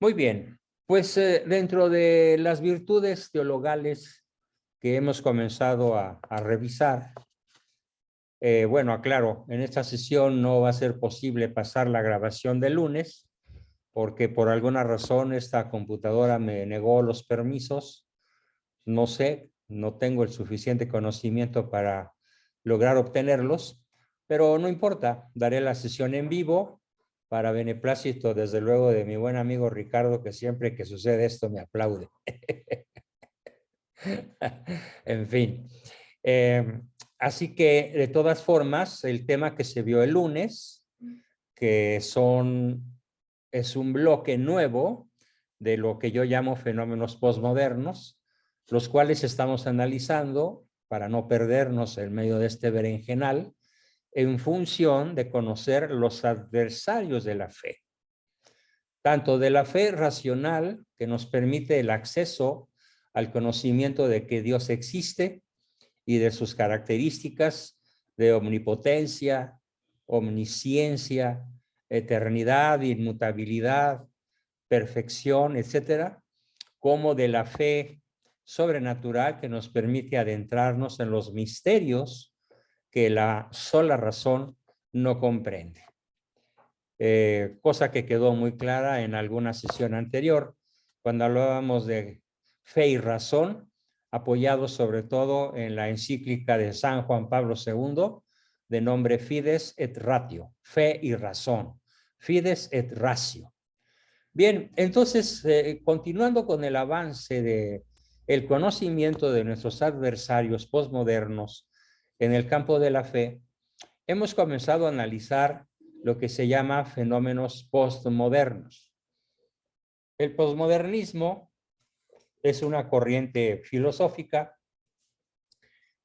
Muy bien, pues dentro de las virtudes teologales que hemos comenzado a revisar, bueno, aclaro, en esta sesión no va a ser posible pasar la grabación del lunes, porque por alguna razón esta computadora me negó los permisos. No sé, no tengo el suficiente conocimiento para lograr obtenerlos, pero no importa, daré la sesión en vivo para beneplácito, desde luego, de mi buen amigo Ricardo, que siempre que sucede esto me aplaude. En fin. Eh, Así que, de todas formas, el tema que se vio el lunes, que es un bloque nuevo de lo que yo llamo fenómenos postmodernos, los cuales estamos analizando para no perdernos en medio de este berenjenal, en función de conocer los adversarios de la fe, tanto de la fe racional, que nos permite el acceso al conocimiento de que Dios existe y de sus características de omnipotencia, omnisciencia, eternidad, inmutabilidad, perfección, etcétera, como de la fe sobrenatural que nos permite adentrarnos en los misterios que la sola razón no comprende. Cosa que quedó muy clara en alguna sesión anterior, cuando hablábamos de fe y razón, apoyados sobre todo en la encíclica de San Juan Pablo II, de nombre Fides et Ratio, fe y razón, Fides et Ratio. Bien, entonces, continuando con el avance de el conocimiento de nuestros adversarios postmodernos en el campo de la fe, hemos comenzado a analizar lo que se llama fenómenos postmodernos. El postmodernismo es una corriente filosófica,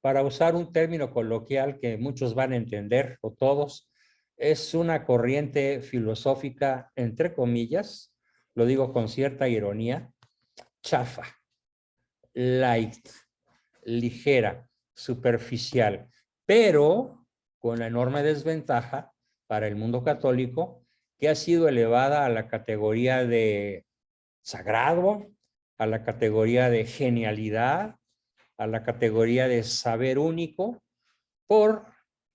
para usar un término coloquial que muchos van a entender, o todos, es una corriente filosófica, entre comillas, lo digo con cierta ironía, chafa, light, ligera, superficial, pero con la enorme desventaja para el mundo católico, que ha sido elevada a la categoría de sagrado, a la categoría de genialidad, a la categoría de saber único, por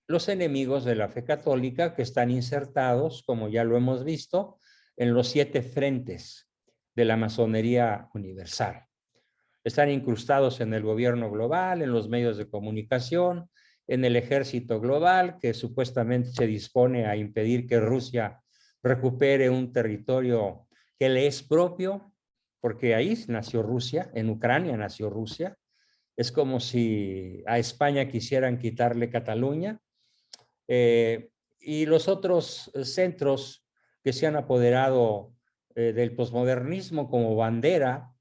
los enemigos de la fe católica, que están insertados, como ya lo hemos visto, en los 7 frentes de la masonería universal. Están incrustados en el gobierno global, en los medios de comunicación, en el ejército global, que supuestamente se dispone a impedir que Rusia recupere un territorio que le es propio, porque ahí nació Rusia, en Ucrania nació Rusia. Es como si a España quisieran quitarle Cataluña. Y los otros centros que se han apoderado del posmodernismo como bandera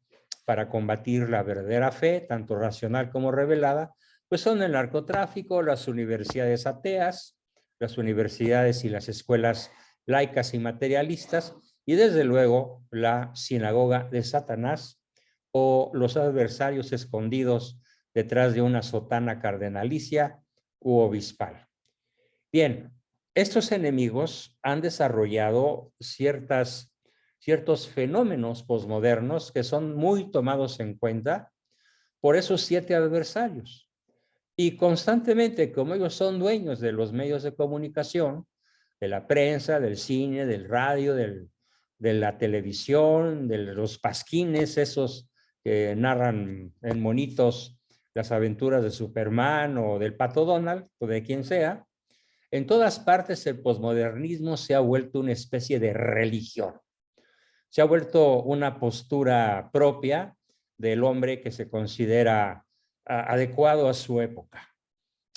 para combatir la verdadera fe, tanto racional como revelada, pues son el narcotráfico, las universidades ateas, las universidades y las escuelas laicas y materialistas, y desde luego la sinagoga de Satanás, o los adversarios escondidos detrás de una sotana cardenalicia u obispal. Bien, estos enemigos han desarrollado ciertos fenómenos posmodernos que son muy tomados en cuenta por esos 7 adversarios. Y constantemente, como ellos son dueños de los medios de comunicación, de la prensa, del cine, del radio, de la televisión, de los pasquines, esos que narran en monitos las aventuras de Superman o del Pato Donald, o de quien sea, en todas partes el posmodernismo se ha vuelto una especie de religión. Se ha vuelto una postura propia del hombre que se considera adecuado a su época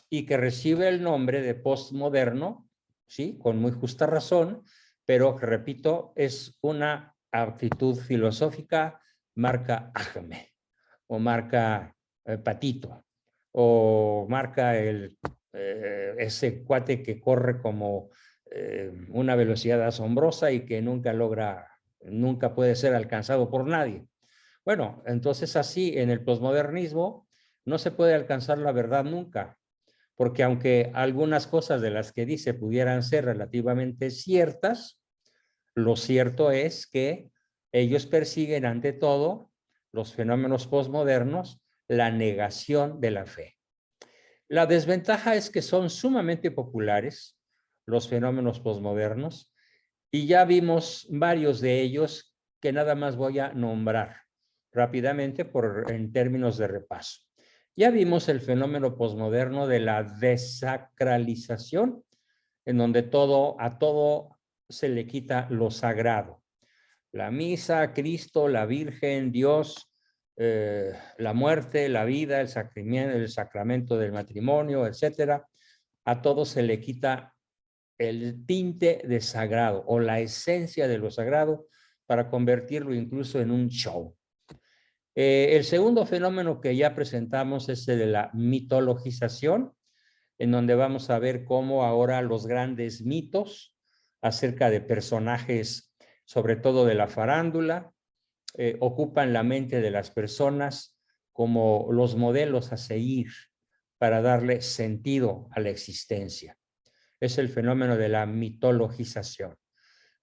y que recibe el nombre de postmoderno, ¿sí? Con muy justa razón, pero que, repito, es una actitud filosófica marca Acme, o marca Patito, o marca ese cuate que corre como una velocidad asombrosa y que nunca puede ser alcanzado por nadie. Bueno, entonces así en el posmodernismo no se puede alcanzar la verdad nunca, porque aunque algunas cosas de las que dice pudieran ser relativamente ciertas, lo cierto es que Ellos persiguen ante todo, los fenómenos posmodernos, la negación de la fe. La desventaja es que son sumamente populares los fenómenos posmodernos y ya vimos varios de ellos que nada más voy a nombrar rápidamente en términos de repaso. Ya vimos el fenómeno posmoderno de la desacralización, en donde a todo se le quita lo sagrado. La misa, Cristo, la Virgen, Dios, la muerte, la vida, el sacramento del matrimonio, etcétera. A todo se le quita el tinte de sagrado o la esencia de lo sagrado para convertirlo incluso en un show. El segundo fenómeno que ya presentamos es el de la mitologización, en donde vamos a ver cómo ahora los grandes mitos acerca de personajes, sobre todo de la farándula, ocupan la mente de las personas como los modelos a seguir para darle sentido a la existencia. Es el fenómeno de la mitologización.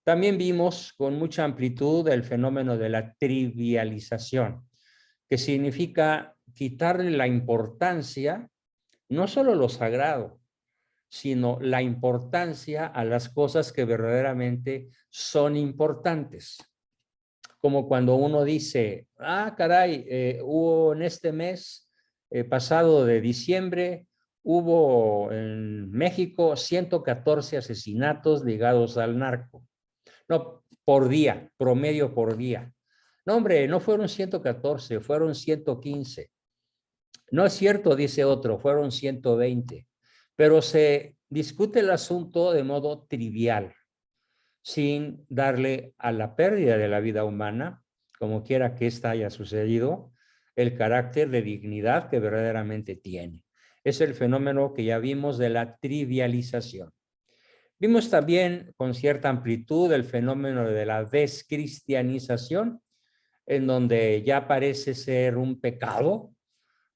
También vimos con mucha amplitud el fenómeno de la trivialización, que significa quitarle la importancia, no solo lo sagrado, sino la importancia a las cosas que verdaderamente son importantes. Como cuando uno dice, caray, hubo en este mes pasado de diciembre, hubo en México 114 asesinatos ligados al narco. No, por día, promedio por día. No, hombre, no fueron 114, fueron 115. No es cierto, dice otro, fueron 120. Pero se discute el asunto de modo trivial, sin darle a la pérdida de la vida humana, como quiera que ésta haya sucedido, el carácter de dignidad que verdaderamente tiene. Es el fenómeno que ya vimos de la trivialización. Vimos también con cierta amplitud el fenómeno de la descristianización, en donde ya parece ser un pecado,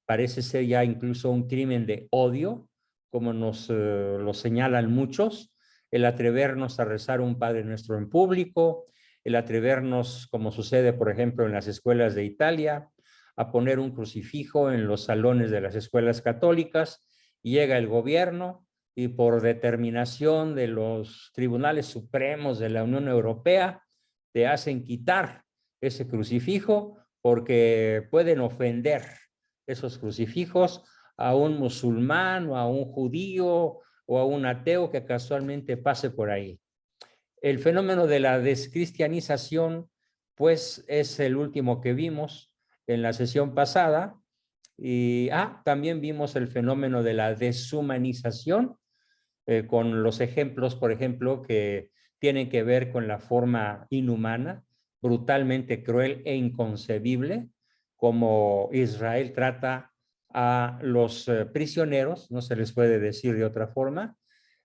parece ser ya incluso un crimen de odio, como nos lo señalan muchos, el atrevernos a rezar un Padre Nuestro en público, el atrevernos, como sucede, por ejemplo, en las escuelas de Italia, a poner un crucifijo en los salones de las escuelas católicas, y llega el gobierno y por determinación de los tribunales supremos de la Unión Europea, te hacen quitar ese crucifijo porque pueden ofender esos crucifijos a un musulmán o a un judío o a un ateo que casualmente pase por ahí. El fenómeno de la descristianización, pues, es el último que vimos en la sesión pasada. Y también vimos el fenómeno de la deshumanización, con los ejemplos, por ejemplo, que tienen que ver con la forma inhumana, brutalmente cruel e inconcebible, como Israel trata a los prisioneros, no se les puede decir de otra forma,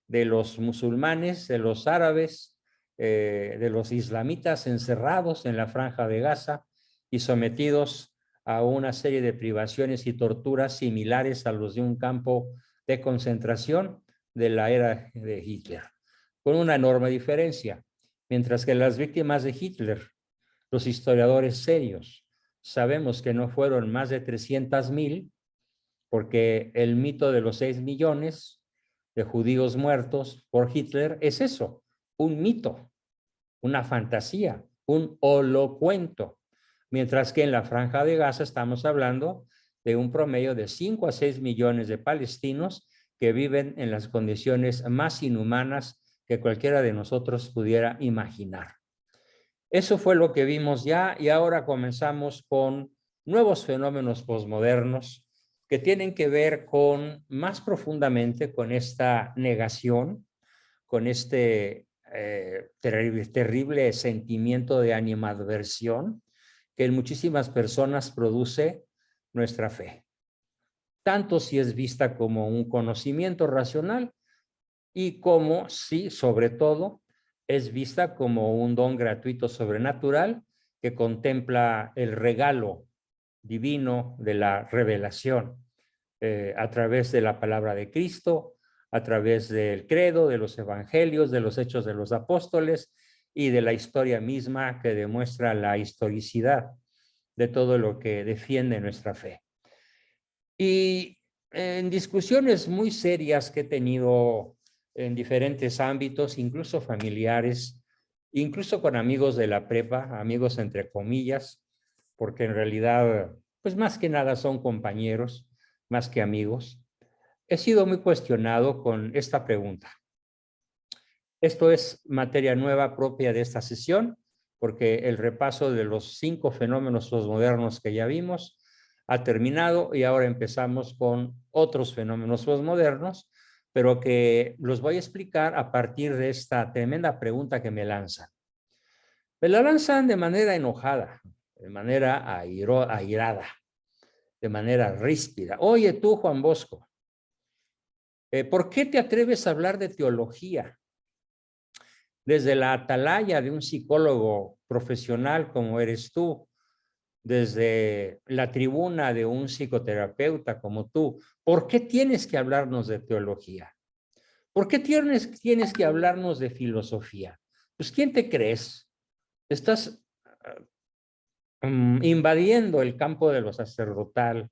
de los musulmanes, de los árabes, de los islamitas encerrados en la Franja de Gaza y sometidos a una serie de privaciones y torturas similares a los de un campo de concentración de la era de Hitler, con una enorme diferencia. Mientras que las víctimas de Hitler, los historiadores serios, sabemos que no fueron más de 300,000, porque el mito de los 6 millones de judíos muertos por Hitler es eso, un mito, una fantasía, un holocuento. Mientras que en la Franja de Gaza estamos hablando de un promedio de 5 a 6 millones de palestinos que viven en las condiciones más inhumanas que cualquiera de nosotros pudiera imaginar. Eso fue lo que vimos ya, y ahora comenzamos con nuevos fenómenos posmodernos que tienen que ver más profundamente con esta negación, con este terrible sentimiento de animadversión que en muchísimas personas produce nuestra fe, tanto si es vista como un conocimiento racional y como si, sobre todo, es vista como un don gratuito sobrenatural que contempla el regalo divino de la revelación a través de la palabra de Cristo, a través del credo, de los evangelios, de los hechos de los apóstoles y de la historia misma que demuestra la historicidad de todo lo que defiende nuestra fe. Y en discusiones muy serias que he tenido en diferentes ámbitos, incluso familiares, incluso con amigos de la prepa, amigos entre comillas, porque en realidad, pues más que nada son compañeros, más que amigos, he sido muy cuestionado con esta pregunta. Esto es materia nueva propia de esta sesión, porque el repaso de los 5 fenómenos posmodernos que ya vimos ha terminado y ahora empezamos con otros fenómenos posmodernos, pero que los voy a explicar a partir de esta tremenda pregunta que me lanzan. Me la lanzan de manera enojada, de manera airada, de manera ríspida. Oye tú, Juan Bosco, ¿por qué te atreves a hablar de teología? Desde la atalaya de un psicólogo profesional como eres tú, desde la tribuna de un psicoterapeuta como tú, ¿por qué tienes que hablarnos de teología? ¿Por qué tienes que hablarnos de filosofía? Pues, ¿quién te crees? Estás invadiendo el campo de lo sacerdotal.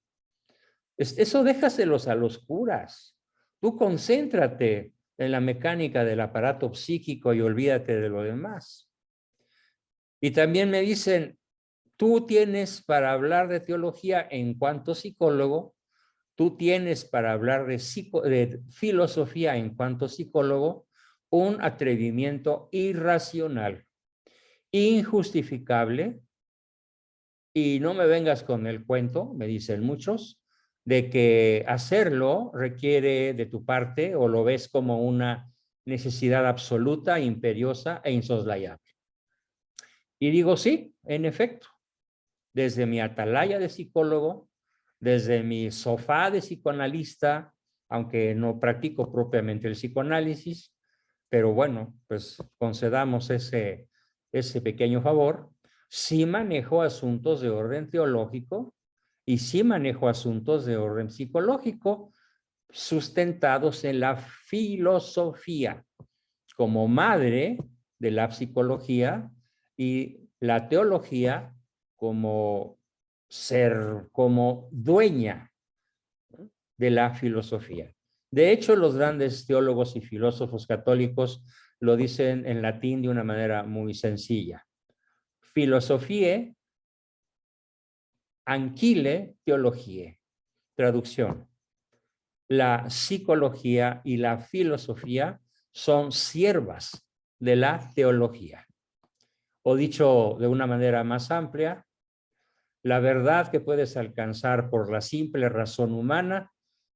Eso déjaselos a los curas. Tú concéntrate en la mecánica del aparato psíquico y olvídate de lo demás. Y también me dicen, tú tienes para hablar de teología en cuanto psicólogo, tú tienes para hablar de filosofía en cuanto psicólogo un atrevimiento irracional, injustificable, y no me vengas con el cuento, me dicen muchos, de que hacerlo requiere de tu parte o lo ves como una necesidad absoluta, imperiosa e insoslayable. Y digo, sí, en efecto, desde mi atalaya de psicólogo, desde mi sofá de psicoanalista, aunque no practico propiamente el psicoanálisis, pero bueno, pues concedamos ese pequeño favor, sí manejo asuntos de orden teológico y sí manejo asuntos de orden psicológico sustentados en la filosofía como madre de la psicología y la teología como como dueña de la filosofía. De hecho, los grandes teólogos y filósofos católicos lo dicen en latín de una manera muy sencilla. Filosofie anquile teologie. Traducción. La psicología y la filosofía son siervas de la teología. O dicho de una manera más amplia, la verdad que puedes alcanzar por la simple razón humana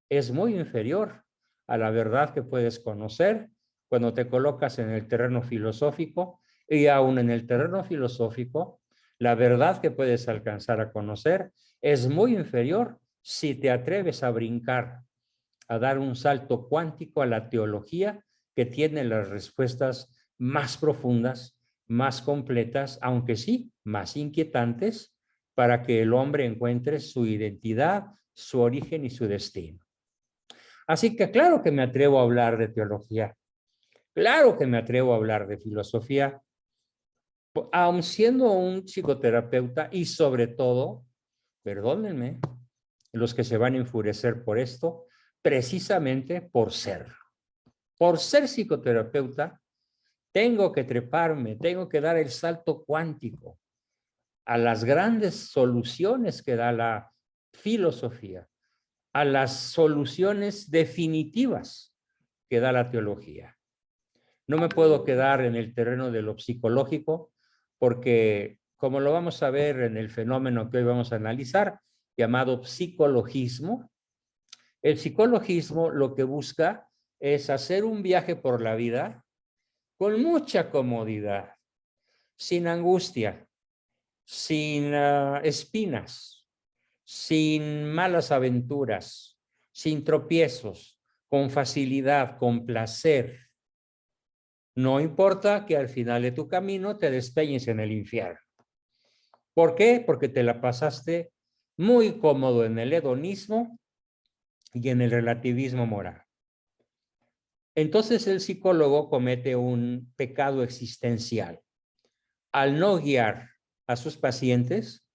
es muy inferior a la verdad que puedes conocer cuando te colocas en el terreno filosófico, y aún en el terreno filosófico, la verdad que puedes alcanzar a conocer es muy inferior si te atreves a brincar, a dar un salto cuántico a la teología que tiene las respuestas más profundas, más completas, aunque sí, más inquietantes, para que el hombre encuentre su identidad, su origen y su destino. Así que claro que me atrevo a hablar de teología, claro que me atrevo a hablar de filosofía, aun siendo un psicoterapeuta y sobre todo, perdónenme, los que se van a enfurecer por esto, precisamente por ser psicoterapeuta, tengo que treparme, tengo que dar el salto cuántico a las grandes soluciones que da la filosofía, a las soluciones definitivas que da la teología. No me puedo quedar en el terreno de lo psicológico porque, como lo vamos a ver en el fenómeno que hoy vamos a analizar, llamado psicologismo, el psicologismo lo que busca es hacer un viaje por la vida con mucha comodidad, sin angustia, sin espinas, sin malas aventuras, sin tropiezos, con facilidad, con placer. No importa que al final de tu camino te despeñes en el infierno. ¿Por qué? Porque te la pasaste muy cómodo en el hedonismo y en el relativismo moral. Entonces el psicólogo comete un pecado existencial. al no guiar a sus pacientes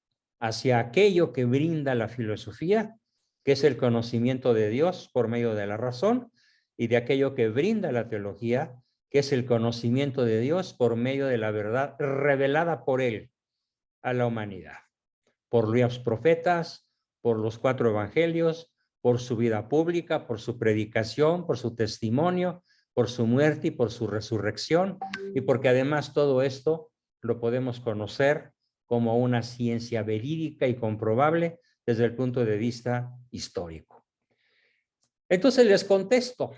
hacia aquello que brinda la filosofía, que es el conocimiento de Dios por medio de la razón, y de aquello que brinda la teología, que es el conocimiento de Dios por medio de la verdad revelada por Él a la humanidad, por los profetas, por los 4 evangelios, por su vida pública, por su predicación, por su testimonio, por su muerte y por su resurrección, y porque además todo esto lo podemos conocer como una ciencia verídica y comprobable desde el punto de vista histórico. Entonces les contesto,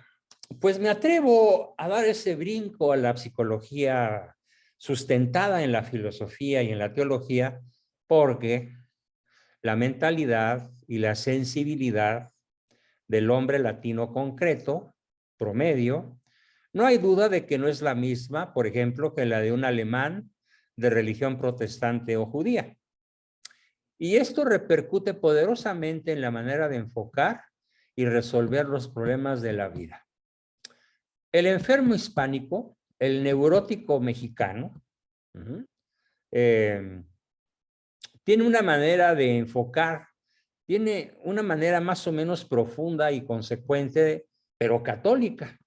pues me atrevo a dar ese brinco a la psicología sustentada en la filosofía y en la teología, porque la mentalidad y la sensibilidad del hombre latino concreto, promedio, no hay duda de que no es la misma, por ejemplo, que la de un alemán de religión protestante o judía. Y esto repercute poderosamente en la manera de enfocar y resolver los problemas de la vida. El enfermo hispánico, el neurótico mexicano, tiene una manera de enfocar, tiene una manera más o menos profunda y consecuente, pero católica.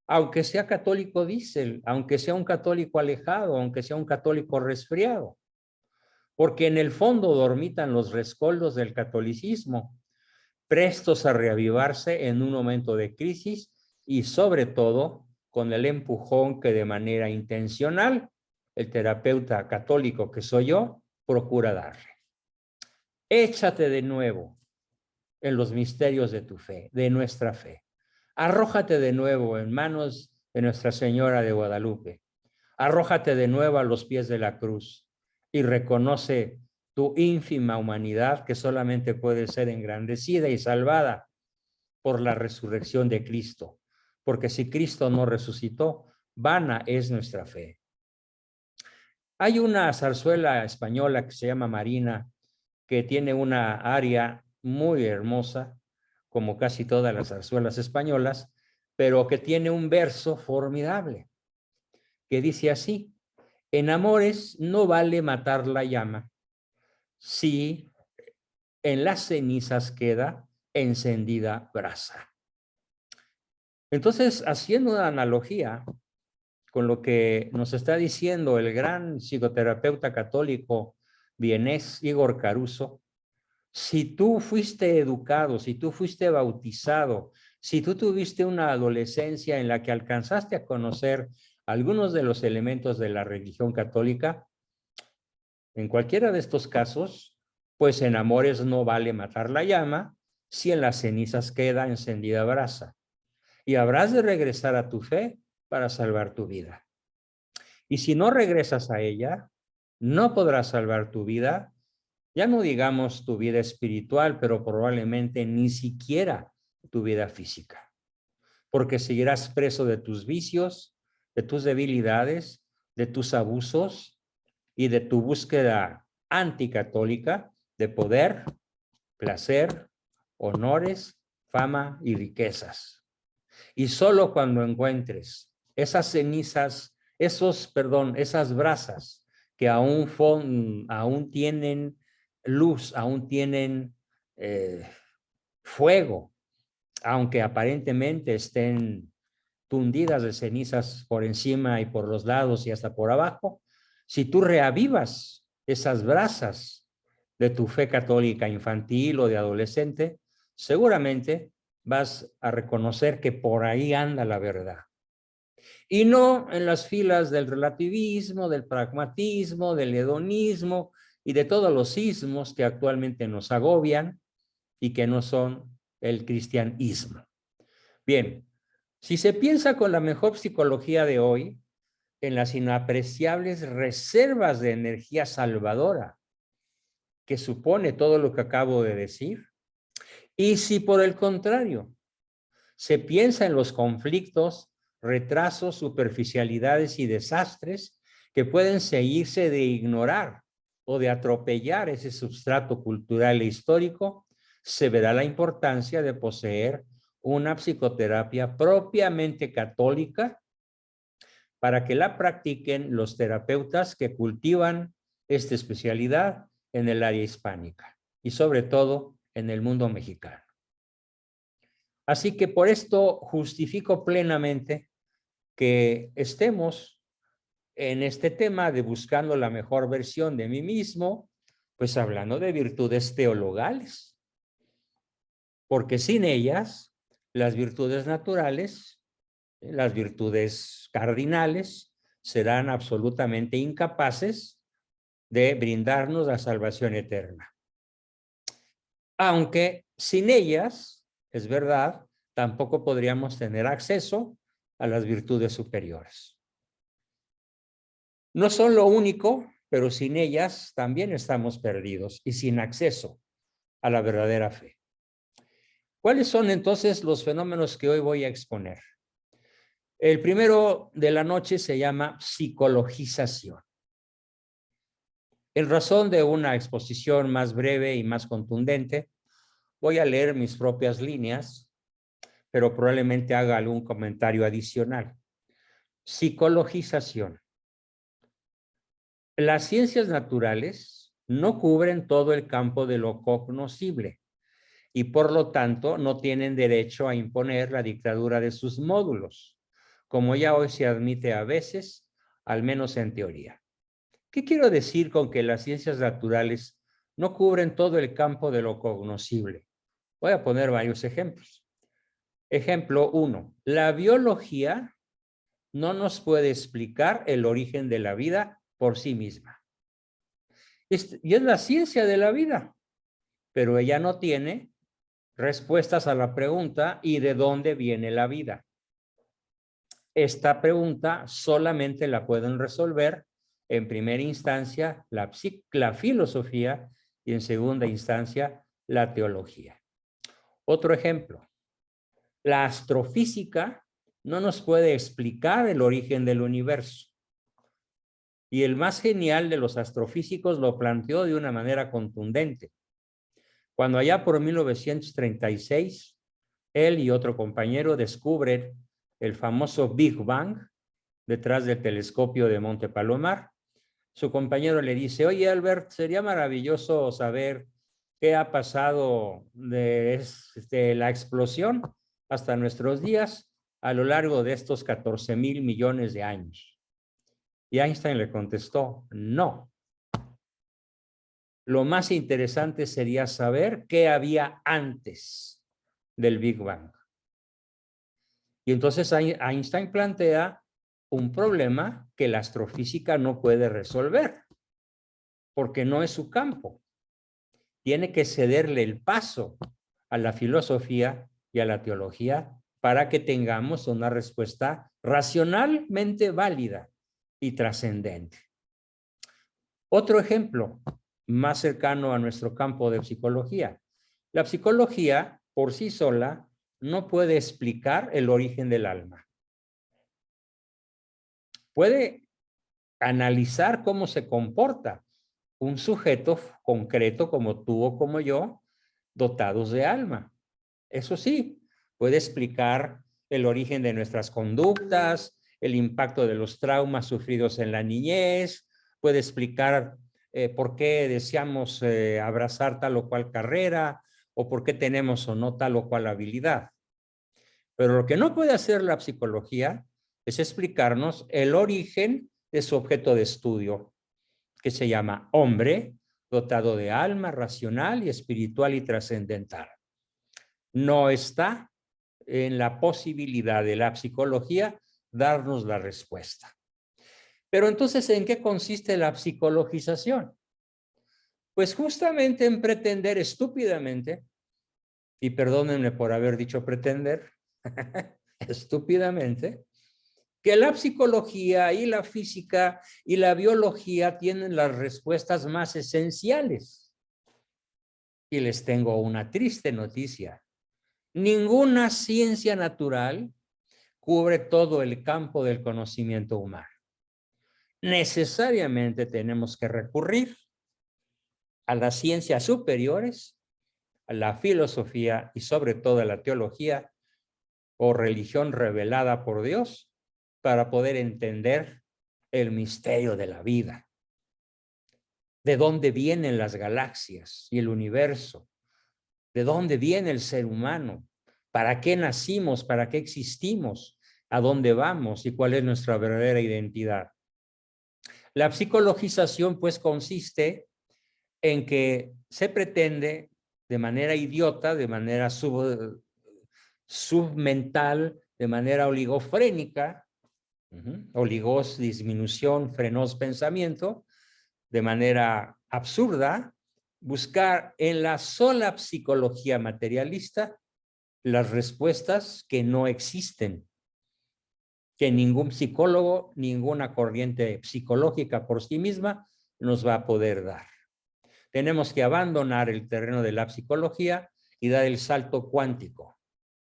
Aunque sea católico diésel, aunque sea un católico alejado, aunque sea un católico resfriado, porque en el fondo dormitan los rescoldos del catolicismo, prestos a reavivarse en un momento de crisis y sobre todo con el empujón que de manera intencional el terapeuta católico que soy yo procura darle. Échate de nuevo en los misterios de tu fe, de nuestra fe. Arrójate de nuevo en manos de Nuestra Señora de Guadalupe. Arrójate de nuevo a los pies de la cruz y reconoce tu ínfima humanidad que solamente puede ser engrandecida y salvada por la resurrección de Cristo. Porque si Cristo no resucitó, vana es nuestra fe. Hay una zarzuela española que se llama Marina, que tiene una aria muy hermosa, como casi todas las zarzuelas españolas, pero que tiene un verso formidable, que dice así: en amores no vale matar la llama, si en las cenizas queda encendida brasa. Entonces, haciendo una analogía con lo que nos está diciendo el gran psicoterapeuta católico vienés Igor Caruso, si tú fuiste educado, si tú fuiste bautizado, si tú tuviste una adolescencia en la que alcanzaste a conocer algunos de los elementos de la religión católica, en cualquiera de estos casos, pues en amores no vale matar la llama si en las cenizas queda encendida brasa. Y habrás de regresar a tu fe para salvar tu vida. Y si no regresas a ella, no podrás salvar tu vida, ya no digamos tu vida espiritual, pero probablemente ni siquiera tu vida física, porque seguirás preso de tus vicios, de tus debilidades, de tus abusos y de tu búsqueda anticatólica de poder, placer, honores, fama y riquezas. Y solo cuando encuentres esas cenizas, esas brasas que aún tienen luz, aún tienen fuego, aunque aparentemente estén tundidas de cenizas por encima y por los lados y hasta por abajo, si tú reavivas esas brasas de tu fe católica infantil o de adolescente, seguramente vas a reconocer que por ahí anda la verdad. Y no en las filas del relativismo, del pragmatismo, del hedonismo y de todos los ismos que actualmente nos agobian y que no son el cristianismo. Bien, si se piensa con la mejor psicología de hoy, en las inapreciables reservas de energía salvadora que supone todo lo que acabo de decir, y si por el contrario se piensa en los conflictos, retrasos, superficialidades y desastres que pueden seguirse de ignorar o de atropellar ese substrato cultural e histórico, se verá la importancia de poseer una psicoterapia propiamente católica para que la practiquen los terapeutas que cultivan esta especialidad en el área hispánica y sobre todo en el mundo mexicano. Así que por esto justifico plenamente que estemos en este tema de buscando la mejor versión de mí mismo, pues hablando de virtudes teologales, porque sin ellas, las virtudes naturales, las virtudes cardinales, serán absolutamente incapaces de brindarnos la salvación eterna. Aunque sin ellas, es verdad, tampoco podríamos tener acceso a las virtudes superiores. No son lo único, pero sin ellas también estamos perdidos y sin acceso a la verdadera fe. ¿Cuáles son entonces los fenómenos que hoy voy a exponer? El primero de la noche se llama psicologización. En razón de una exposición más breve y más contundente, voy a leer mis propias líneas, pero probablemente haga algún comentario adicional. Psicologización. Las ciencias naturales no cubren todo el campo de lo cognoscible y por lo tanto no tienen derecho a imponer la dictadura de sus módulos, como ya hoy se admite a veces, al menos en teoría. ¿Qué quiero decir con que las ciencias naturales no cubren todo el campo de lo cognoscible? Voy a poner varios ejemplos. Ejemplo 1. La biología no nos puede explicar el origen de la vida por sí misma. Y es la ciencia de la vida, pero ella no tiene respuestas a la pregunta ¿y de dónde viene la vida? Esta pregunta solamente la pueden resolver en primera instancia la filosofía y en segunda instancia la teología. Otro ejemplo, la astrofísica no nos puede explicar el origen del universo. Y el más genial de los astrofísicos lo planteó de una manera contundente. Cuando allá por 1936, él y otro compañero descubren el famoso Big Bang detrás del telescopio de Monte Palomar, su compañero le dice, oye Albert, sería maravilloso saber qué ha pasado desde la explosión hasta nuestros días a lo largo de estos 14,000 millones de años. Y Einstein le contestó, no. Lo más interesante sería saber qué había antes del Big Bang. Y entonces Einstein plantea un problema que la astrofísica no puede resolver, porque no es su campo. Tiene que cederle el paso a la filosofía y a la teología para que tengamos una respuesta racionalmente válida y trascendente. Otro ejemplo más cercano a nuestro campo de psicología. La psicología por sí sola no puede explicar el origen del alma. Puede analizar cómo se comporta un sujeto concreto como tú o como yo, dotados de alma. Eso sí, puede explicar el origen de nuestras conductas, el impacto de los traumas sufridos en la niñez, puede explicar por qué deseamos abrazar tal o cual carrera o por qué tenemos o no tal o cual habilidad. Pero lo que no puede hacer la psicología es explicarnos el origen de su objeto de estudio, que se llama hombre, dotado de alma racional y espiritual y trascendental. No está en la posibilidad de la psicología darnos la respuesta. Pero entonces, ¿en qué consiste la psicologización? Pues justamente en pretender estúpidamente, y perdónenme por haber dicho pretender, estúpidamente, que la psicología y la física y la biología tienen las respuestas más esenciales. Y les tengo una triste noticia. Ninguna ciencia natural cubre todo el campo del conocimiento humano. Necesariamente tenemos que recurrir a las ciencias superiores, a la filosofía y sobre todo a la teología o religión revelada por Dios para poder entender el misterio de la vida. ¿De dónde vienen las galaxias y el universo? ¿De dónde viene el ser humano? ¿Para qué nacimos? ¿Para qué existimos? ¿A dónde vamos? ¿Y cuál es nuestra verdadera identidad? La psicologización, pues, consiste en que se pretende de manera idiota, de manera submental, de manera oligofrénica, oligos, disminución, frenos, pensamiento, de manera absurda, buscar en la sola psicología materialista las respuestas que no existen, que ningún psicólogo, ninguna corriente psicológica por sí misma nos va a poder dar. Tenemos que abandonar el terreno de la psicología y dar el salto cuántico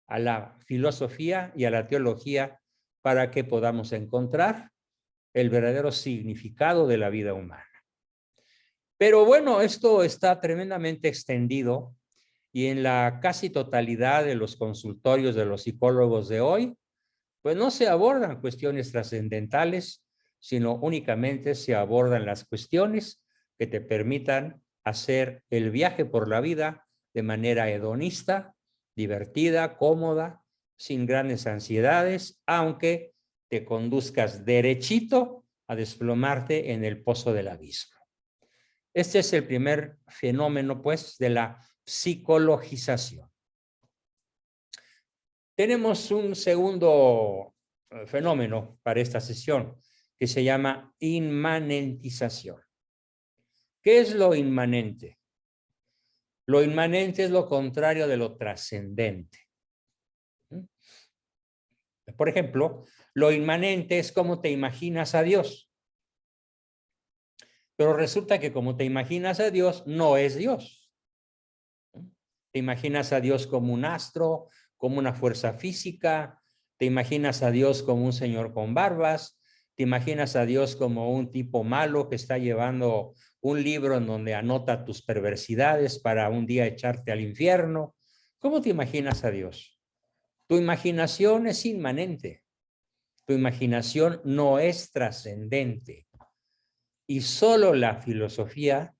a la filosofía y a la teología para que podamos encontrar el verdadero significado de la vida humana. Pero bueno, esto está tremendamente extendido y en la casi totalidad de los consultorios de los psicólogos de hoy, pues no se abordan cuestiones trascendentales, sino únicamente se abordan las cuestiones que te permitan hacer el viaje por la vida de manera hedonista, divertida, cómoda, sin grandes ansiedades, aunque te conduzcas derechito a desplomarte en el pozo del abismo. Este es el primer fenómeno, pues, de la psicologización. Tenemos un segundo fenómeno para esta sesión que se llama inmanentización. ¿Qué es lo inmanente? Lo inmanente es lo contrario de lo trascendente. Por ejemplo, lo inmanente es cómo te imaginas a Dios. Pero resulta que como te imaginas a Dios, no es Dios. Te imaginas a Dios como un astro, como una fuerza física, te imaginas a Dios como un señor con barbas, te imaginas a Dios como un tipo malo que está llevando un libro en donde anota tus perversidades para un día echarte al infierno. ¿Cómo te imaginas a Dios? Tu imaginación es inmanente. Tu imaginación no es trascendente. Y solo la filosofía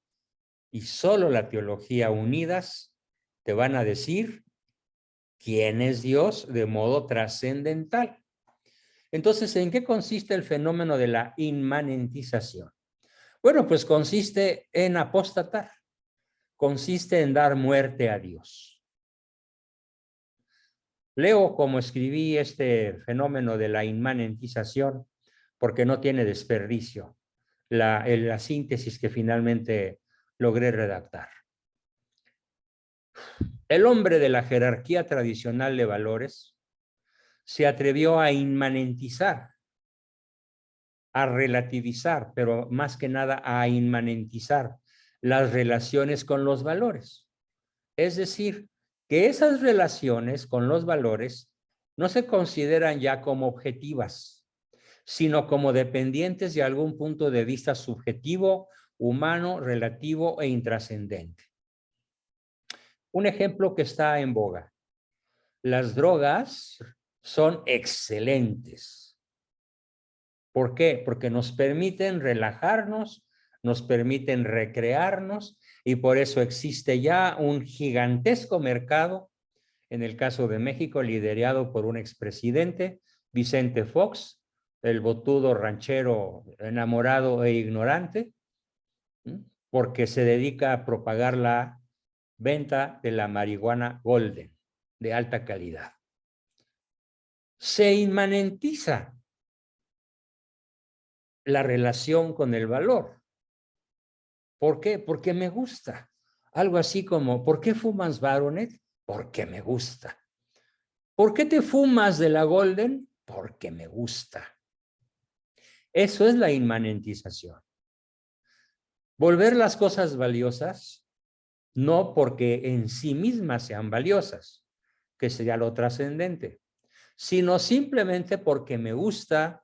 y solo la teología unidas te van a decir quién es Dios de modo trascendental. Entonces, ¿en qué consiste el fenómeno de la inmanentización? Bueno, pues consiste en apostatar, consiste en dar muerte a Dios. Leo como escribí este fenómeno de la inmanentización porque no tiene desperdicio la síntesis que finalmente logré redactar. El hombre de la jerarquía tradicional de valores se atrevió a inmanentizar, a relativizar, pero más que nada a inmanentizar las relaciones con los valores. Es decir, que esas relaciones con los valores no se consideran ya como objetivas, sino como dependientes de algún punto de vista subjetivo, humano, relativo e intrascendente. Un ejemplo que está en boga. Las drogas son excelentes. ¿Por qué? Porque nos permiten relajarnos, nos permiten recrearnos y por eso existe ya un gigantesco mercado, en el caso de México, liderado por un expresidente, Vicente Fox, el botudo ranchero enamorado e ignorante, porque se dedica a propagar la venta de la marihuana golden, de alta calidad. Se inmanentiza la relación con el valor. ¿Por qué? Porque me gusta. Algo así como, ¿por qué fumas Baronet? Porque me gusta. ¿Por qué te fumas de la Golden? Porque me gusta. Eso es la inmanentización. Volver las cosas valiosas, no porque en sí mismas sean valiosas, que sería lo trascendente, sino simplemente porque me gusta,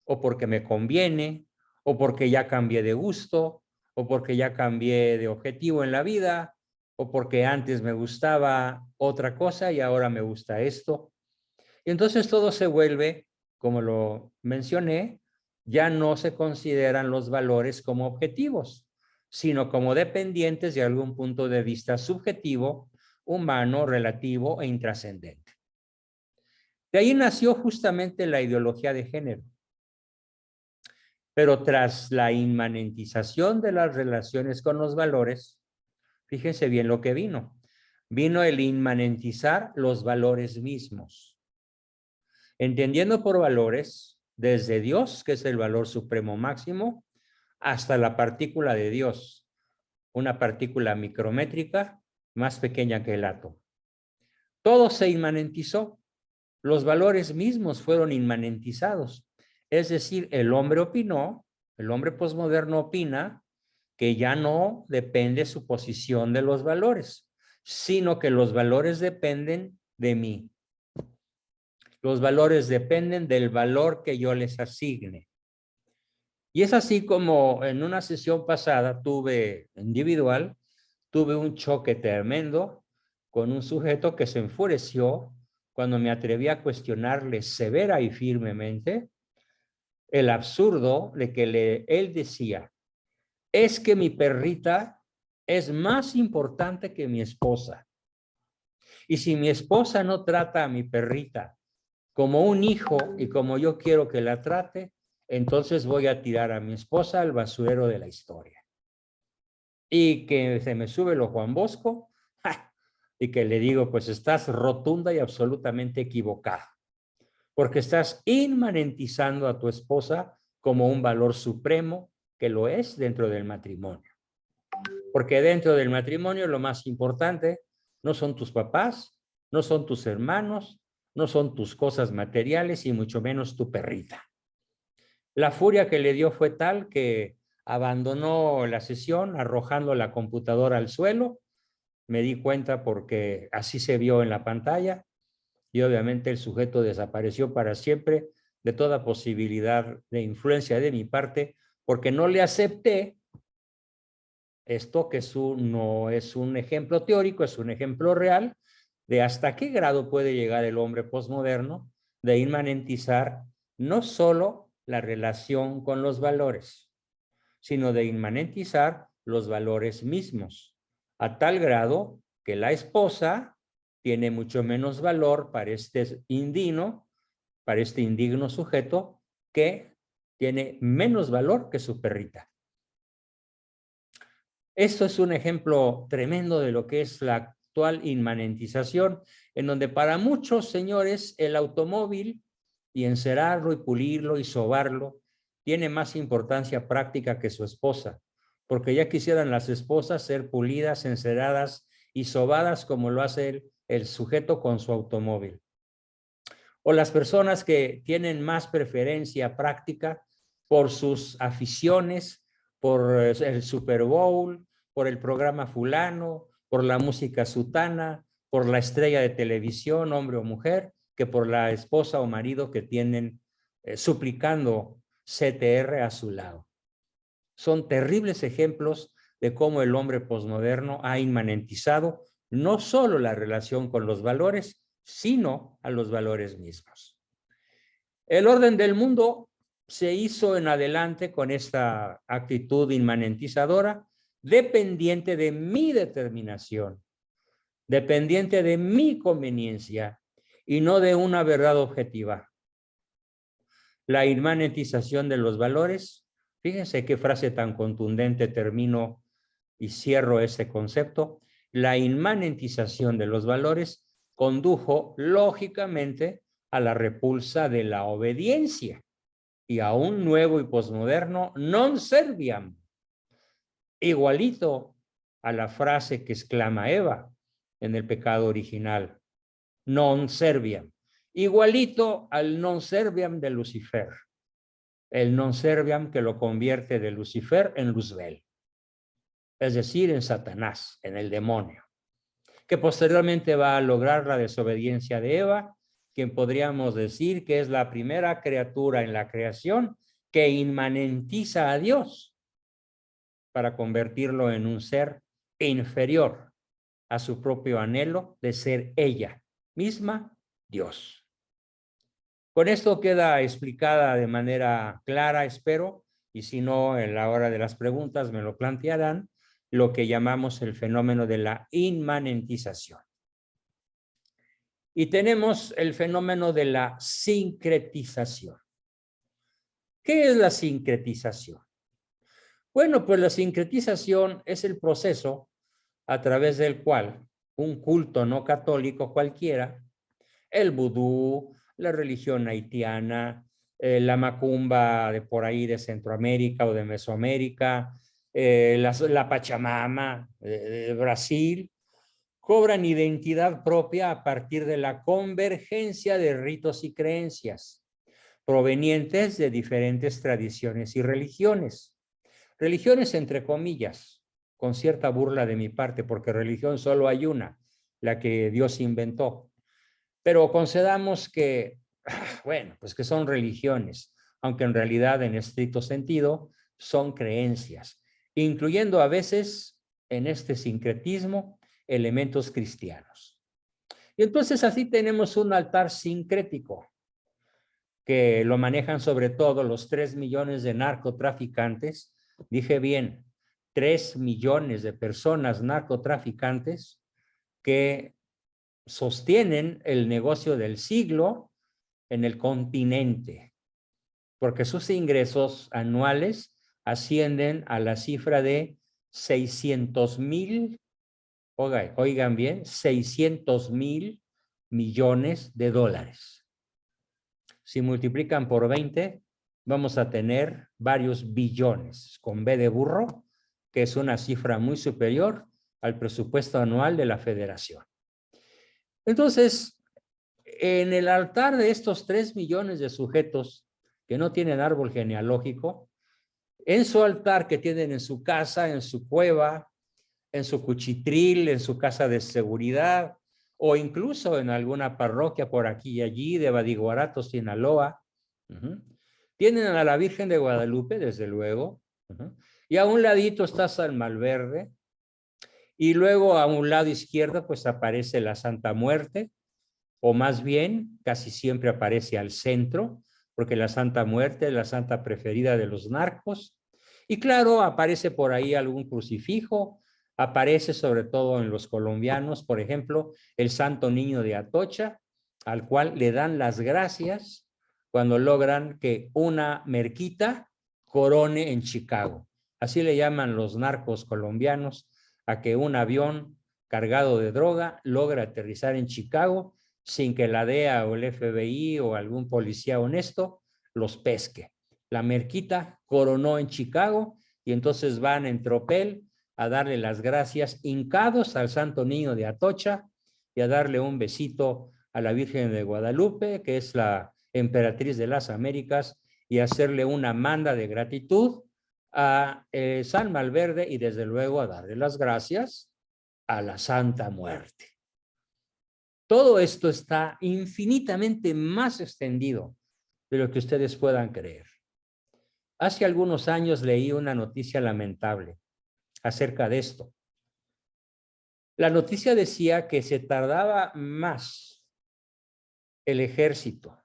o porque me conviene, o porque ya cambié de gusto, o porque ya cambié de objetivo en la vida, o porque antes me gustaba otra cosa y ahora me gusta esto. Y entonces todo se vuelve como lo mencioné, ya no se consideran los valores como objetivos, sino como dependientes de algún punto de vista subjetivo, humano, relativo e intrascendente. De ahí nació justamente la ideología de género. Pero tras la inmanentización de las relaciones con los valores, fíjense bien lo que vino. Vino el inmanentizar los valores mismos. Entendiendo por valores, desde Dios, que es el valor supremo máximo, hasta la partícula de Dios, una partícula micrométrica más pequeña que el átomo. Todo se inmanentizó. Los valores mismos fueron inmanentizados. Es decir, el hombre opinó, el hombre posmoderno opina que ya no depende su posición de los valores, sino que los valores dependen de mí. Los valores dependen del valor que yo les asigne. Y es así como en una sesión pasada individual, tuve un choque tremendo con un sujeto que se enfureció cuando me atreví a cuestionarle severa y firmemente el absurdo de que él decía, es que mi perrita es más importante que mi esposa. Y si mi esposa no trata a mi perrita como un hijo y como yo quiero que la trate, entonces voy a tirar a mi esposa al basurero de la historia. Y que se me sube lo Juan Bosco, ¡ja! Y que le digo, pues estás rotunda y absolutamente equivocada, porque estás inmanentizando a tu esposa como un valor supremo, que lo es dentro del matrimonio. Porque dentro del matrimonio lo más importante no son tus papás, no son tus hermanos, no son tus cosas materiales y mucho menos tu perrita. La furia que le dio fue tal que abandonó la sesión arrojando la computadora al suelo. Me di cuenta porque así se vio en la pantalla y obviamente el sujeto desapareció para siempre de toda posibilidad de influencia de mi parte porque no le acepté esto que no es un ejemplo teórico, es un ejemplo real de hasta qué grado puede llegar el hombre posmoderno de inmanentizar no solo la relación con los valores, sino de inmanentizar los valores mismos, a tal grado que la esposa tiene mucho menos valor para este indigno sujeto, que tiene menos valor que su perrita. Esto es un ejemplo tremendo de lo que es la actual inmanentización, en donde para muchos señores el automóvil y encerarlo y pulirlo y sobarlo tiene más importancia práctica que su esposa, porque ya quisieran las esposas ser pulidas, enceradas y sobadas como lo hace el sujeto con su automóvil. O las personas que tienen más preferencia práctica por sus aficiones, por el Super Bowl, por el programa fulano, por la música sutana, por la estrella de televisión, hombre o mujer, que por la esposa o marido que tienen suplicando CTR a su lado. Son terribles ejemplos de cómo el hombre posmoderno ha inmanentizado no solo la relación con los valores, sino a los valores mismos. El orden del mundo se hizo en adelante con esta actitud inmanentizadora, dependiente de mi determinación, dependiente de mi conveniencia y no de una verdad objetiva. La inmanentización de los valores, fíjense qué frase tan contundente, termino y cierro este concepto. La inmanentización de los valores condujo lógicamente a la repulsa de la obediencia y a un nuevo y posmoderno non serviam, igualito a la frase que exclama Eva en el pecado original, non serviam, igualito al non serviam de Lucifer, el non serviam que lo convierte de Lucifer en Luzbel, es decir, en Satanás, en el demonio, que posteriormente va a lograr la desobediencia de Eva, quien podríamos decir que es la primera criatura en la creación que inmanentiza a Dios para convertirlo en un ser inferior a su propio anhelo de ser ella misma Dios. Con esto queda explicada de manera clara, espero, y si no, en la hora de las preguntas me lo plantearán, lo que llamamos el fenómeno de la inmanentización. Y tenemos el fenómeno de la sincretización. ¿Qué es la sincretización? Bueno, pues la sincretización es el proceso a través del cual un culto no católico cualquiera, el vudú, la religión haitiana, la macumba de por ahí de Centroamérica o de Mesoamérica, la Pachamama de Brasil, cobran identidad propia a partir de la convergencia de ritos y creencias provenientes de diferentes tradiciones y religiones. Religiones entre comillas, con cierta burla de mi parte, porque religión solo hay una, la que Dios inventó. Pero concedamos que, bueno, pues que son religiones, aunque en realidad en estricto sentido son creencias, incluyendo a veces en este sincretismo elementos cristianos. Y entonces así tenemos un altar sincrético que lo manejan sobre todo los 3 millones de narcotraficantes. Dije bien, 3 millones de personas narcotraficantes que sostienen el negocio del siglo en el continente, porque sus ingresos anuales ascienden a la cifra de 600,000, oigan bien, 600,000 millones de dólares. Si multiplican por 20, vamos a tener varios billones, con B de burro, que es una cifra muy superior al presupuesto anual de la federación. Entonces, en el altar de estos 3 millones de sujetos que no tienen árbol genealógico, en su altar que tienen en su casa, en su cueva, en su cuchitril, en su casa de seguridad, o incluso en alguna parroquia por aquí y allí de Badiguarato, Sinaloa. Tienen a la Virgen de Guadalupe, desde luego, y a un ladito está San Malverde, y luego a un lado izquierdo pues aparece la Santa Muerte, o más bien casi siempre aparece al centro, porque la Santa Muerte es la santa preferida de los narcos. Y claro, aparece por ahí algún crucifijo, aparece sobre todo en los colombianos, por ejemplo, el Santo Niño de Atocha, al cual le dan las gracias cuando logran que una merquita corone en Chicago. Así le llaman los narcos colombianos a que un avión cargado de droga logra aterrizar en Chicago sin que la DEA o el FBI o algún policía honesto los pesque. La merquita coronó en Chicago y entonces van en tropel a darle las gracias hincados al Santo Niño de Atocha y a darle un besito a la Virgen de Guadalupe, que es la emperatriz de las Américas, y hacerle una manda de gratitud a San Malverde y desde luego a darle las gracias a la Santa Muerte. Todo esto está infinitamente más extendido de lo que ustedes puedan creer. Hace algunos años leí una noticia lamentable acerca de esto. La noticia decía que se tardaba más el ejército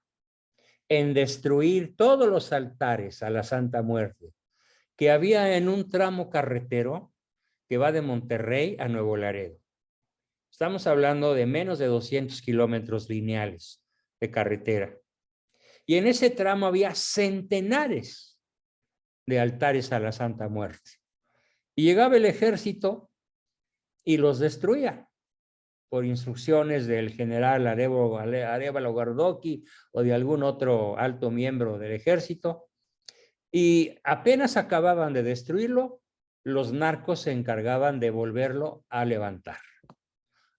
en destruir todos los altares a la Santa Muerte que había en un tramo carretero que va de Monterrey a Nuevo Laredo. Estamos hablando de menos de 200 kilómetros lineales de carretera. Y en ese tramo había centenares de altares a la Santa Muerte. Y llegaba el ejército y los destruía por instrucciones del general Arévalo Gardoqui o de algún otro alto miembro del ejército. Y apenas acababan de destruirlo, los narcos se encargaban de volverlo a levantar.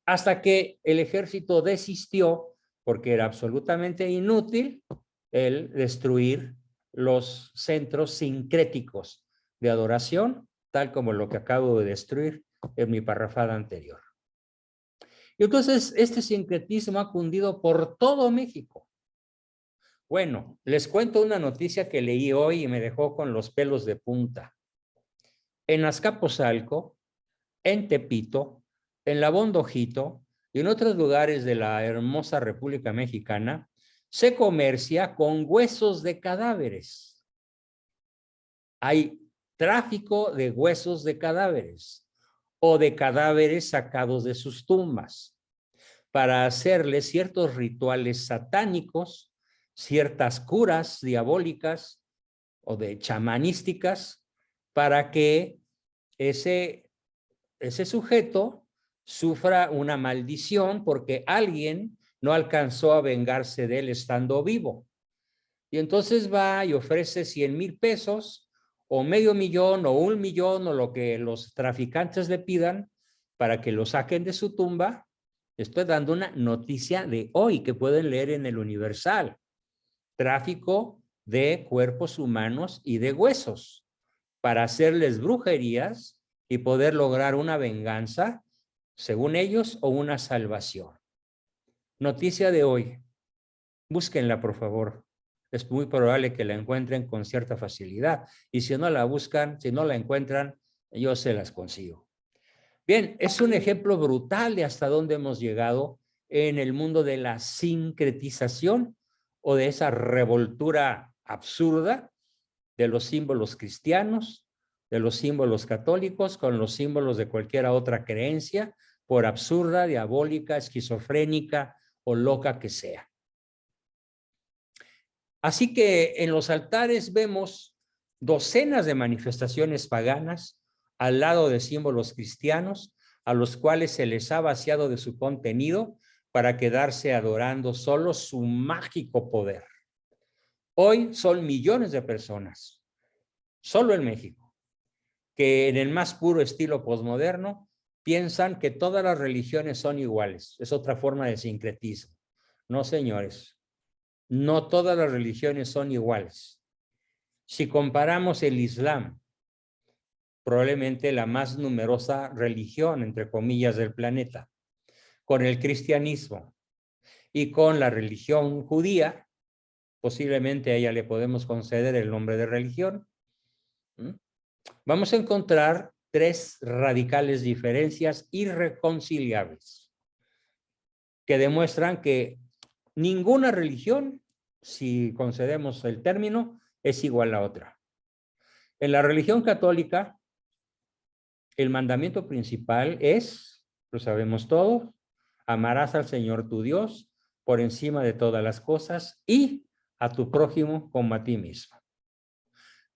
Hasta que el ejército desistió porque era absolutamente inútil el destruir los centros sincréticos de adoración, tal como lo que acabo de destruir en mi parrafada anterior. Y entonces este sincretismo ha cundido por todo México. Bueno, les cuento una noticia que leí hoy y me dejó con los pelos de punta. En Azcapotzalco, en Tepito, en La Bondojito y en otros lugares de la hermosa República Mexicana, se comercia con huesos de cadáveres. Hay tráfico de huesos de cadáveres o de cadáveres sacados de sus tumbas para hacerle ciertos rituales satánicos, ciertas curas diabólicas o de chamanísticas para que ese sujeto sufra una maldición porque alguien no alcanzó a vengarse de él estando vivo. Y entonces va y ofrece 100,000 pesos o medio millón o 1,000,000 o lo que los traficantes le pidan para que lo saquen de su tumba. Estoy dando una noticia de hoy que pueden leer en el Universal. Tráfico de cuerpos humanos y de huesos para hacerles brujerías y poder lograr una venganza, según ellos, o una salvación. Noticia de hoy. Búsquenla, por favor. Es muy probable que la encuentren con cierta facilidad. Y si no la buscan, si no la encuentran, yo se las consigo. Bien, es un ejemplo brutal de hasta dónde hemos llegado en el mundo de la sincretización o de esa revoltura absurda de los símbolos cristianos, de los símbolos católicos con los símbolos de cualquier otra creencia, por absurda, diabólica, esquizofrénica o loca que sea. Así que en los altares vemos docenas de manifestaciones paganas al lado de símbolos cristianos, a los cuales se les ha vaciado de su contenido para quedarse adorando solo su mágico poder. Hoy son millones de personas, solo en México, que en el más puro estilo posmoderno piensan que todas las religiones son iguales. Es otra forma de sincretismo. No, señores, no todas las religiones son iguales. Si comparamos el Islam, probablemente la más numerosa religión, entre comillas, del planeta, con el cristianismo y con la religión judía, posiblemente a ella le podemos conceder el nombre de religión, vamos a encontrar tres radicales diferencias irreconciliables que demuestran que ninguna religión, si concedemos el término, es igual a otra. En la religión católica, el mandamiento principal es, lo sabemos todos, amarás al Señor tu Dios por encima de todas las cosas y a tu prójimo como a ti mismo.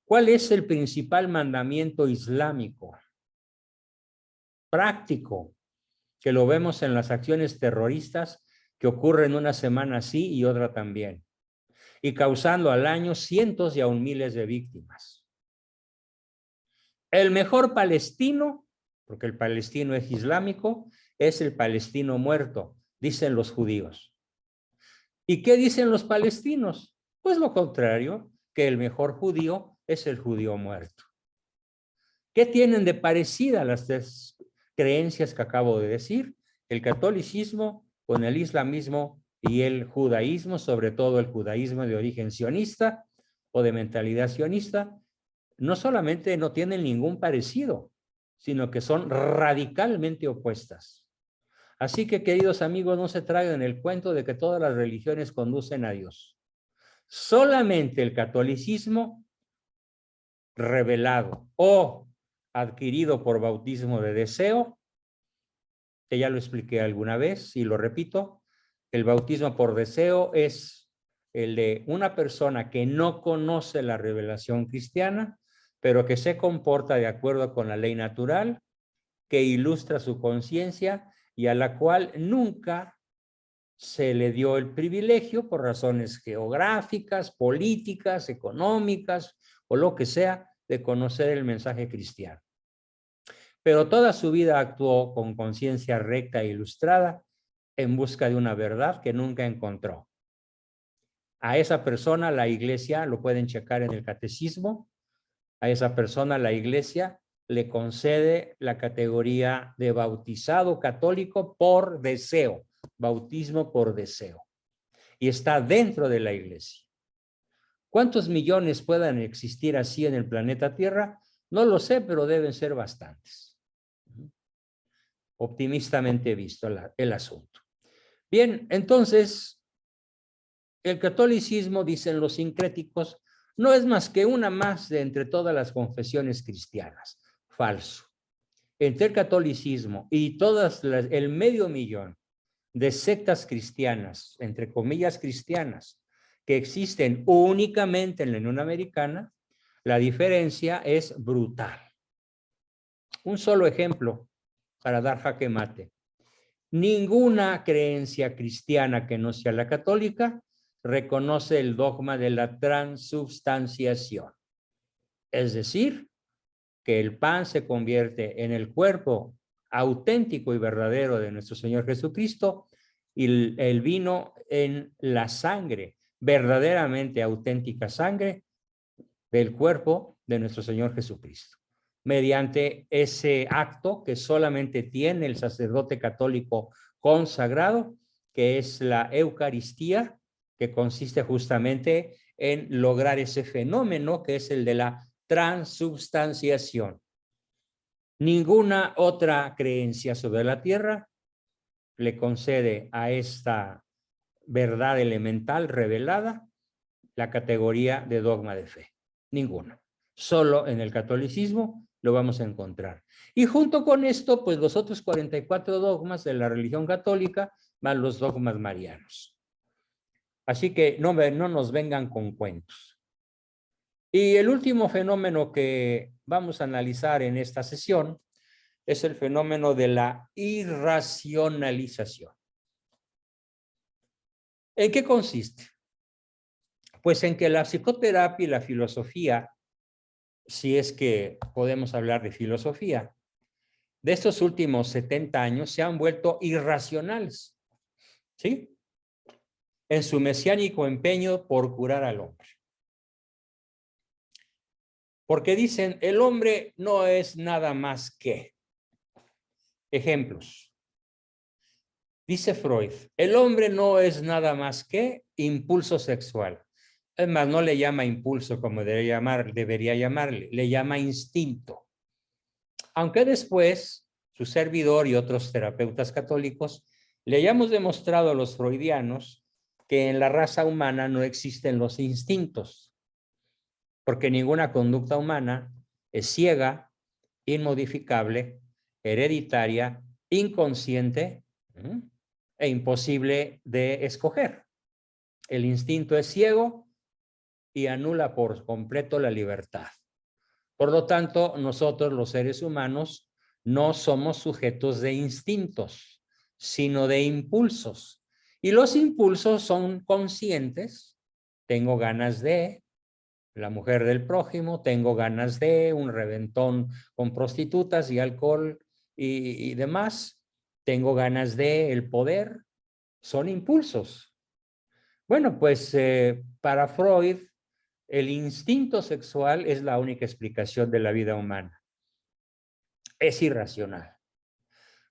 ¿Cuál es el principal mandamiento islámico? Práctico, que lo vemos en las acciones terroristas que ocurren una semana sí y otra también, y causando al año cientos y aún miles de víctimas. El mejor palestino, porque el palestino es islámico, es el palestino muerto, dicen los judíos. ¿Y qué dicen los palestinos? Pues lo contrario, que el mejor judío es el judío muerto. ¿Qué tienen de parecida las tres creencias que acabo de decir? El catolicismo con el islamismo y el judaísmo, sobre todo el judaísmo de origen sionista o de mentalidad sionista, no solamente no tienen ningún parecido, sino que son radicalmente opuestas. Así que, queridos amigos, no se traigan el cuento de que todas las religiones conducen a Dios. Solamente el catolicismo revelado o adquirido por bautismo de deseo, que ya lo expliqué alguna vez y lo repito, el bautismo por deseo es el de una persona que no conoce la revelación cristiana, pero que se comporta de acuerdo con la ley natural, que ilustra su conciencia y a la cual nunca se le dio el privilegio por razones geográficas, políticas, económicas o lo que sea de conocer el mensaje cristiano. Pero toda su vida actuó con conciencia recta e ilustrada en busca de una verdad que nunca encontró. A esa persona la iglesia, lo pueden checar en el catecismo, a esa persona la iglesia le concede la categoría de bautizado católico por deseo, bautismo por deseo, y está dentro de la iglesia. ¿Cuántos millones puedan existir así en el planeta Tierra? No lo sé, pero deben ser bastantes. Optimistamente visto el asunto. Bien, entonces, El catolicismo, dicen los sincréticos, no es más que una más de entre todas las confesiones cristianas. Falso. Entre el catolicismo y el 500,000 de sectas cristianas, entre comillas cristianas, que existen únicamente en la Unión Americana, la diferencia es brutal. Un solo ejemplo para dar jaque mate. Ninguna creencia cristiana que no sea la católica reconoce el dogma de la transubstanciación. Es decir, que el pan se convierte en el cuerpo auténtico y verdadero de nuestro Señor Jesucristo y el vino en la sangre, verdaderamente auténtica sangre del cuerpo de nuestro Señor Jesucristo. Mediante ese acto que solamente tiene el sacerdote católico consagrado, que es la Eucaristía, que consiste justamente en lograr ese fenómeno que es el de la transubstanciación. Ninguna otra creencia sobre la tierra le concede a esta verdad elemental revelada la categoría de dogma de fe. Ninguna. Solo en el catolicismo lo vamos a encontrar. Y junto con esto, pues los otros 44 dogmas de la religión católica van los dogmas marianos. Así que no nos vengan con cuentos. Y el último fenómeno que vamos a analizar en esta sesión es el fenómeno de la irracionalización. ¿En qué consiste? Pues en que la psicoterapia y la filosofía, si es que podemos hablar de filosofía, de estos últimos 70 años se han vuelto irracionales, ¿sí? En su mesiánico empeño por curar al hombre. Porque dicen, el hombre no es nada más que. Ejemplos. Dice Freud, el hombre no es nada más que impulso sexual. Es más, no le llama impulso como debería llamarle, le llama instinto. Aunque después, su servidor y otros terapeutas católicos le hayamos demostrado a los freudianos que en la raza humana no existen los instintos, porque ninguna conducta humana es ciega, inmodificable, hereditaria, inconsciente e imposible de escoger. El instinto es ciego y anula por completo la libertad. Por lo tanto, nosotros los seres humanos no somos sujetos de instintos, sino de impulsos. Y los impulsos son conscientes. Tengo ganas de la mujer del prójimo, tengo ganas de un reventón con prostitutas y alcohol y demás. Tengo ganas de el poder. Son impulsos. Bueno, pues para Freud, el instinto sexual es la única explicación de la vida humana. Es irracional.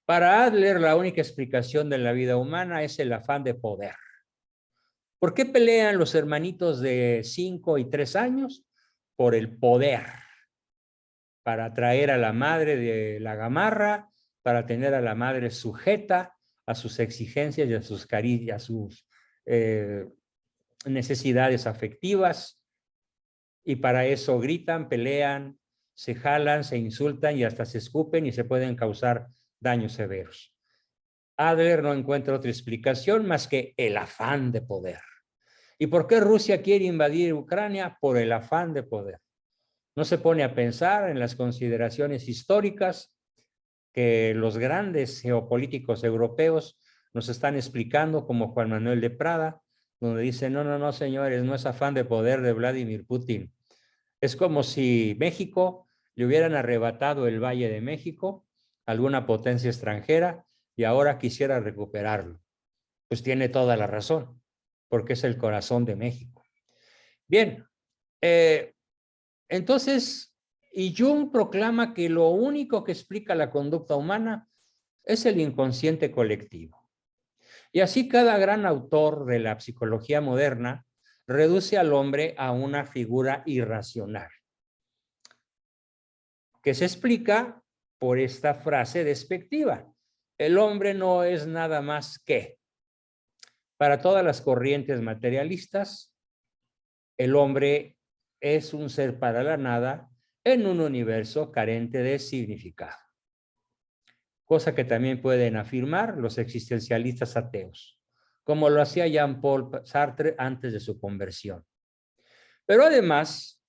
Para Adler, la única explicación de la vida humana es el afán de poder. ¿Por qué pelean los hermanitos de 5 y 3 años? Por el poder. Para atraer a la madre de la gamarra, para tener a la madre sujeta a sus exigencias y a sus necesidades afectivas. Y para eso gritan, pelean, se jalan, se insultan y hasta se escupen y se pueden causar daños severos. Adler no encuentra otra explicación más que el afán de poder. ¿Y por qué Rusia quiere invadir Ucrania? Por el afán de poder. No se pone a pensar en las consideraciones históricas que los grandes geopolíticos europeos nos están explicando, como Juan Manuel de Prada, donde dice, no, señores, no es afán de poder de Vladimir Putin. Es como si México le hubieran arrebatado el Valle de México a alguna potencia extranjera y ahora quisiera recuperarlo. Pues tiene toda la razón, porque es el corazón de México. Bien, entonces, y Jung proclama que lo único que explica la conducta humana es el inconsciente colectivo. Y así cada gran autor de la psicología moderna reduce al hombre a una figura irracional, que se explica por esta frase despectiva. El hombre no es nada más que. Para todas las corrientes materialistas, el hombre es un ser para la nada en un universo carente de significado. Cosa que también pueden afirmar los existencialistas ateos, como lo hacía Jean-Paul Sartre antes de su conversión. Pero además,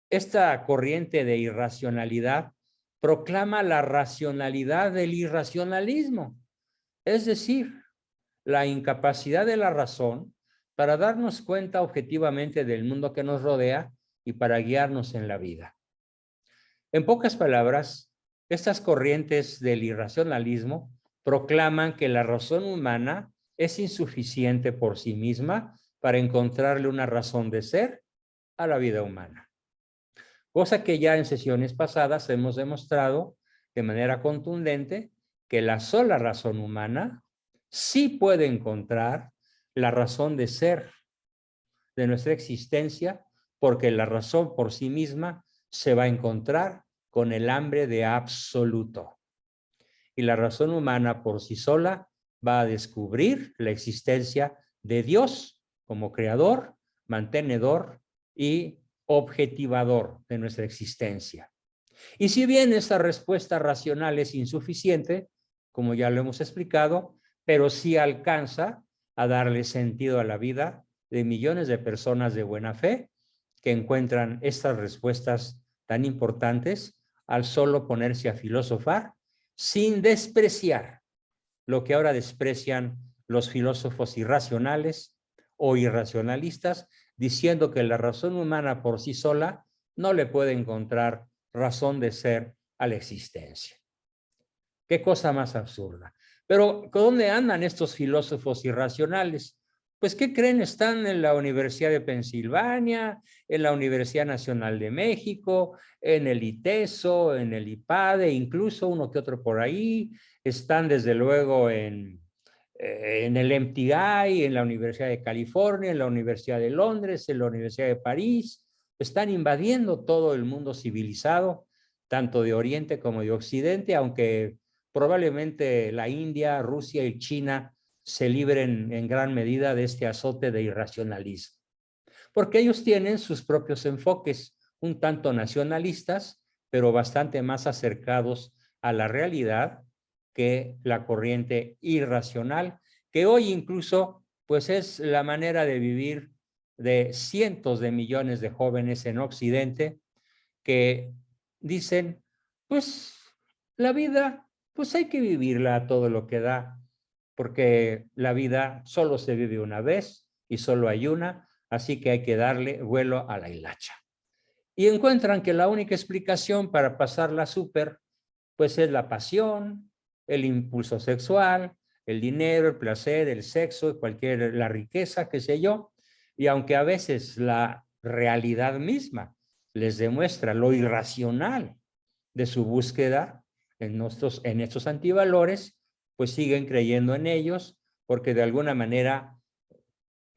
esta corriente de irracionalidad proclama la racionalidad del irracionalismo, es decir, la incapacidad de la razón para darnos cuenta objetivamente del mundo que nos rodea y para guiarnos en la vida. En pocas palabras, estas corrientes del irracionalismo proclaman que la razón humana es insuficiente por sí misma para encontrarle una razón de ser a la vida humana. Cosa que ya en sesiones pasadas hemos demostrado de manera contundente que la sola razón humana sí puede encontrar la razón de ser de nuestra existencia, porque la razón por sí misma se va a encontrar con el hambre de absoluto. Y la razón humana por sí sola va a descubrir la existencia de Dios como creador, mantenedor y objetivador de nuestra existencia. Y si bien esta respuesta racional es insuficiente, como ya lo hemos explicado, pero sí alcanza a darle sentido a la vida de millones de personas de buena fe que encuentran estas respuestas tan importantes al solo ponerse a filosofar sin despreciar lo que ahora desprecian los filósofos irracionales o irracionalistas, diciendo que la razón humana por sí sola no le puede encontrar razón de ser a la existencia. Qué cosa más absurda. Pero ¿dónde andan estos filósofos irracionales? Pues, ¿qué creen? Están en la Universidad de Pensilvania, en la Universidad Nacional de México, en el ITESO, en el IPADE, incluso uno que otro por ahí. Están desde luego en el MTI, en la Universidad de California, en la Universidad de Londres, en la Universidad de París. Están invadiendo todo el mundo civilizado, tanto de Oriente como de Occidente, aunque probablemente la India, Rusia y China se libren en gran medida de este azote de irracionalismo, porque ellos tienen sus propios enfoques, un tanto nacionalistas, pero bastante más acercados a la realidad que la corriente irracional, que hoy incluso pues es la manera de vivir de cientos de millones de jóvenes en Occidente que dicen, pues la vida, pues hay que vivirla a todo lo que da, porque la vida solo se vive una vez y solo hay una, así que hay que darle vuelo a la hilacha. Y encuentran que la única explicación para pasarla súper, pues es la pasión, el impulso sexual, el dinero, el placer, el sexo, la riqueza, qué sé yo. Y aunque a veces la realidad misma les demuestra lo irracional de su búsqueda en estos antivalores, pues siguen creyendo en ellos, porque de alguna manera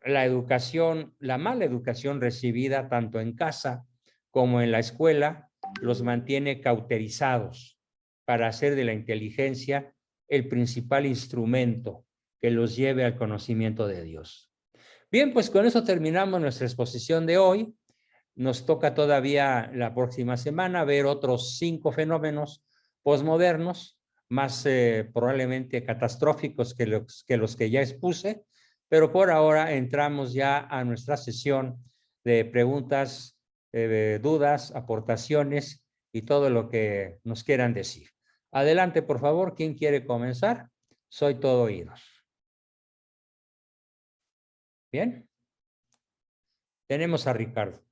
la educación, la mala educación recibida tanto en casa como en la escuela, los mantiene cauterizados para hacer de la inteligencia el principal instrumento que los lleve al conocimiento de Dios. Bien, pues con eso terminamos nuestra exposición de hoy. Nos toca todavía la próxima semana ver otros 5 fenómenos posmodernos, más probablemente catastróficos que los que ya expuse, pero por ahora entramos ya a nuestra sesión de preguntas, dudas, aportaciones y todo lo que nos quieran decir. Adelante, por favor, ¿quién quiere comenzar? Soy todo oídos. Bien. Tenemos a Ricardo.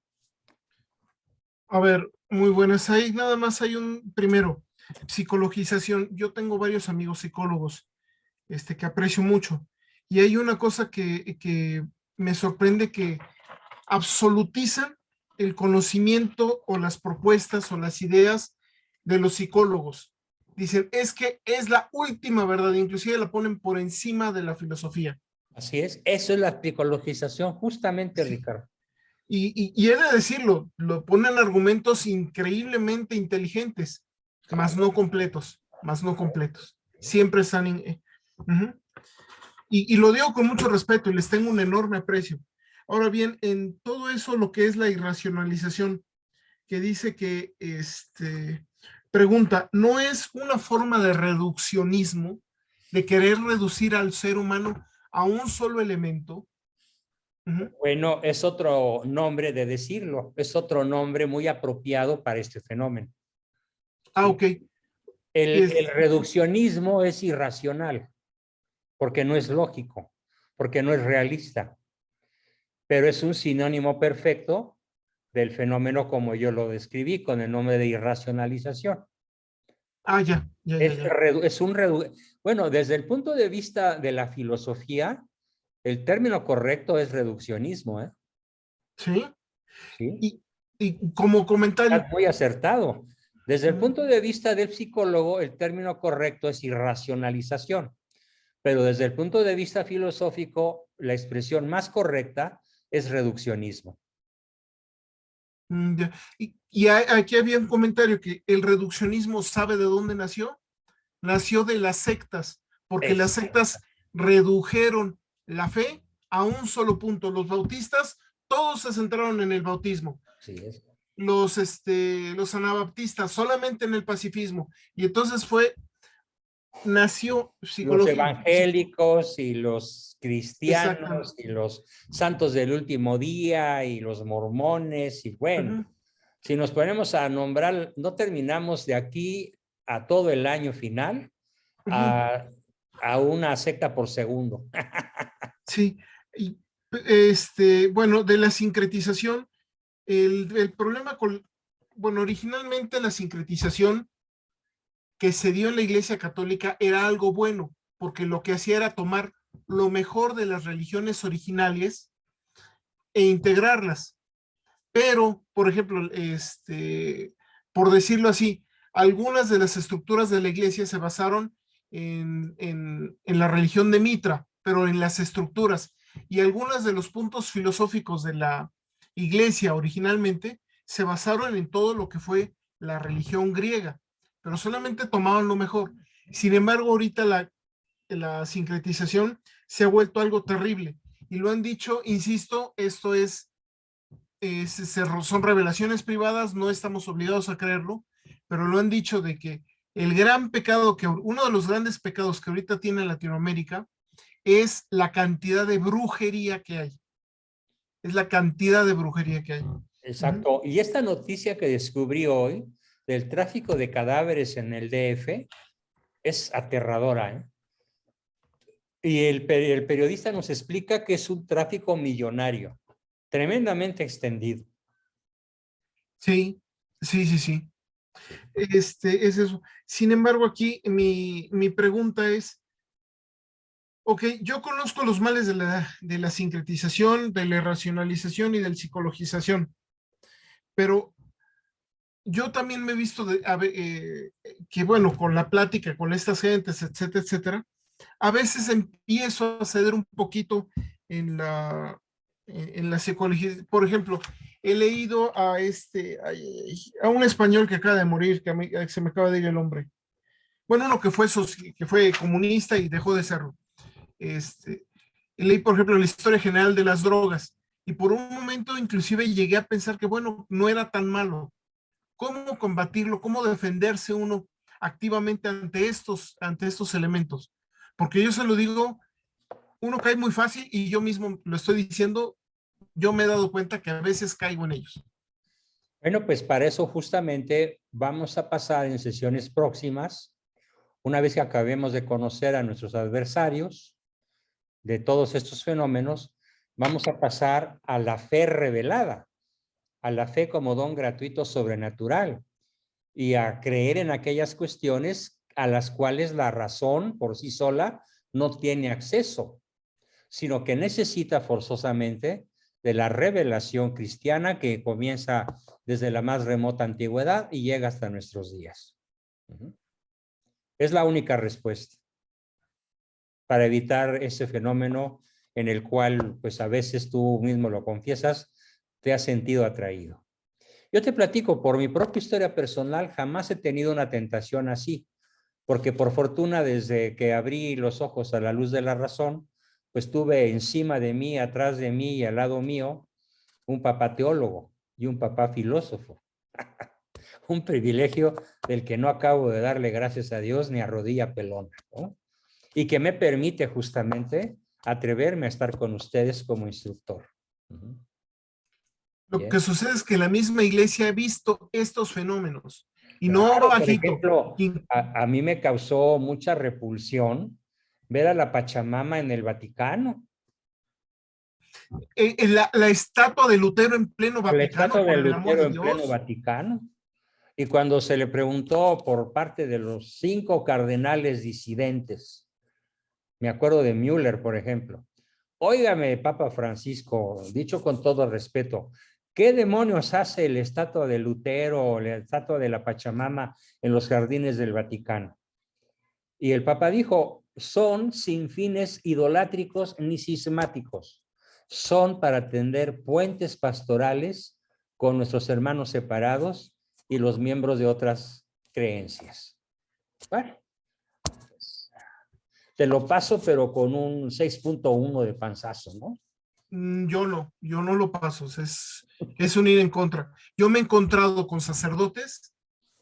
A ver, muy buenas. Ahí nada más hay un primero, psicologización. Yo tengo varios amigos psicólogos, que aprecio mucho. Y hay una cosa que me sorprende, que absolutizan el conocimiento o las propuestas o las ideas de los psicólogos. Dicen, es que es la última verdad, inclusive la ponen por encima de la filosofía. Así es, eso es la psicologización, justamente, Sí. Ricardo. Y he de decirlo, lo ponen argumentos increíblemente inteligentes, más no completos, más no completos. Siempre están Y lo digo con mucho respeto y les tengo un enorme aprecio. Ahora bien, en todo eso, lo que es la irracionalización, que dice que, pregunta, ¿no es una forma de reduccionismo, de querer reducir al ser humano a un solo elemento? Ujú. Bueno, es otro nombre de decirlo, es otro nombre muy apropiado para este fenómeno. Ah, ¿Sí? ok. El reduccionismo es irracional, porque no es lógico, porque no es realista, pero es un sinónimo perfecto del fenómeno como yo lo describí con el nombre de irracionalización. Ya, ya, ya, ya. Es un bueno, desde el punto de vista de la filosofía, el término correcto es reduccionismo, ¿eh? Sí. Sí, Y como comentario, estás muy acertado. Desde el ujú, punto de vista del psicólogo, el término correcto es irracionalización, pero desde el punto de vista filosófico, la expresión más correcta es reduccionismo. ya. Aquí había un comentario que el reduccionismo, ¿sabe de dónde nació? Nació de las sectas, porque las Es, sectas redujeron la fe a un solo punto. Los bautistas, todos se centraron en el bautismo. sí, es. Los anabaptistas solamente en el pacifismo. Y entonces nació Los psicología. evangélicos y los cristianos Exactamente. y los santos del último día y los mormones y bueno, Ujú, si nos ponemos a nombrar, no terminamos de aquí a todo el año final ujú. a, a una secta por segundo. Sí. Y, bueno, de la sincretización, el problema bueno, originalmente la sincretización que se dio en la Iglesia Católica era algo bueno, porque lo que hacía era tomar lo mejor de las religiones originales e integrarlas. Pero, por ejemplo, por decirlo así, algunas de las estructuras de la Iglesia se basaron en la religión de Mitra, pero en las estructuras. Y algunos de los puntos filosóficos de la Iglesia originalmente se basaron en todo lo que fue la religión griega, pero solamente tomaban lo mejor. Sin embargo, ahorita la sincretización se ha vuelto algo terrible. Y lo han dicho, insisto, esto son revelaciones privadas, no estamos obligados a creerlo, pero lo han dicho de que el gran pecado, uno de los grandes pecados que ahorita tiene Latinoamérica es la cantidad de brujería que hay. Es la cantidad de brujería que hay. Ujú. Exacto. Y esta noticia que descubrí hoy del tráfico de cadáveres en el DF es aterradora, ¿eh? Y el periodista nos explica que es un tráfico millonario, tremendamente extendido. Sí, sí, sí, sí. Es eso. Sin embargo, aquí mi pregunta es, ok, yo conozco los males de la sincretización, de la racionalización y de la psicologización, pero yo también me he visto que, bueno, con la plática con estas gentes, etcétera, etcétera, a veces empiezo a ceder un poquito en en la psicología. Por ejemplo, he leído a un español que acaba de morir, se me acaba de ir el nombre. Bueno, uno que fue comunista y dejó de serlo. Este, leí, por ejemplo, la historia general de las drogas y por un momento inclusive llegué a pensar que, bueno, no era tan malo. ¿Cómo combatirlo? ¿Cómo defenderse uno activamente ante estos elementos? Porque yo se lo digo, uno cae muy fácil y yo mismo lo estoy diciendo, yo me he dado cuenta que a veces caigo en ellos. Bueno, pues para eso justamente vamos a pasar en sesiones próximas, una vez que acabemos de conocer a nuestros adversarios de todos estos fenómenos, vamos a pasar a la fe revelada, a la fe como don gratuito sobrenatural y a creer en aquellas cuestiones a las cuales la razón por sí sola no tiene acceso, sino que necesita forzosamente de la revelación cristiana que comienza desde la más remota antigüedad y llega hasta nuestros días. Es la única respuesta para evitar ese fenómeno en el cual, pues a veces tú mismo lo confiesas, te has sentido atraído. Yo te platico, por mi propia historia personal, jamás he tenido una tentación así, porque por fortuna, desde que abrí los ojos a la luz de la razón, pues tuve encima de mí, atrás de mí y al lado mío, un papá teólogo y un papá filósofo. Un privilegio del que no acabo de darle gracias a Dios ni a rodilla pelona, ¿no? Y que me permite justamente atreverme a estar con ustedes como instructor. Lo Bien. que sucede es que la misma iglesia ha visto estos fenómenos y no Claro, por bajito. ejemplo, a mí me causó mucha repulsión ver a la Pachamama en el Vaticano. La estatua de Lutero en pleno La Vaticano, estatua por de el amor Lutero de en pleno Dios. Vaticano. Y cuando se le preguntó por parte de los 5 cardenales disidentes, me acuerdo de Müller, por ejemplo, óigame, Papa Francisco, dicho con todo respeto, ¿qué demonios hace la estatua de Lutero o la estatua de la Pachamama en los jardines del Vaticano? Y el Papa dijo, son sin fines idolátricos ni cismáticos, son para tender puentes pastorales con nuestros hermanos separados y los miembros de otras creencias. Bueno, te lo paso, pero con un 6.1 de panzazo, ¿no? Yo no lo paso, es un ir en contra. Yo me he encontrado con sacerdotes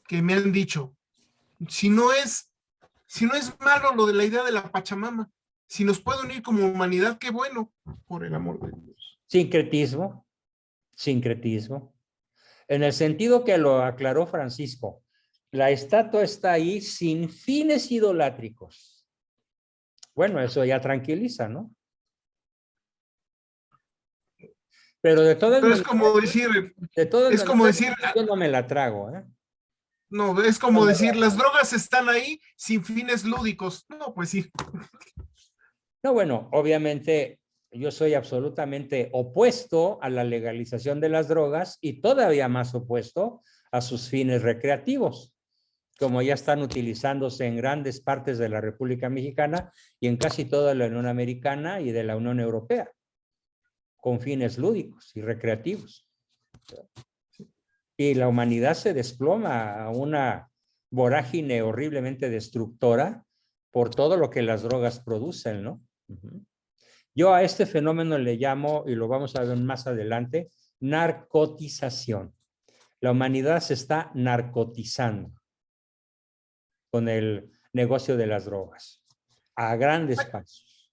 que me han dicho, si no es, si no es malo lo de la idea de la Pachamama, si nos puede unir como humanidad, qué bueno, por el amor de Dios. Sincretismo, sincretismo. En el sentido que lo aclaró Francisco, la estatua está ahí sin fines idolátricos. Bueno, eso ya tranquiliza, ¿no? Pero Pero es como decir, yo no me la trago, ¿eh? no, es No, como no, decir, las drogas están ahí sin fines lúdicos. No, pues sí. no, bueno, obviamente yo soy absolutamente opuesto a la legalización de las drogas y todavía más opuesto a sus fines recreativos, como ya están utilizándose en grandes partes de la República Mexicana y en casi toda la Unión Americana y de la Unión Europea, con fines lúdicos y recreativos. Y la humanidad se desploma a una vorágine horriblemente destructora por todo lo que las drogas producen, ¿no? Yo a este fenómeno le llamo, y lo vamos a ver más adelante, narcotización. La humanidad se está narcotizando con el negocio de las drogas a grandes pasos.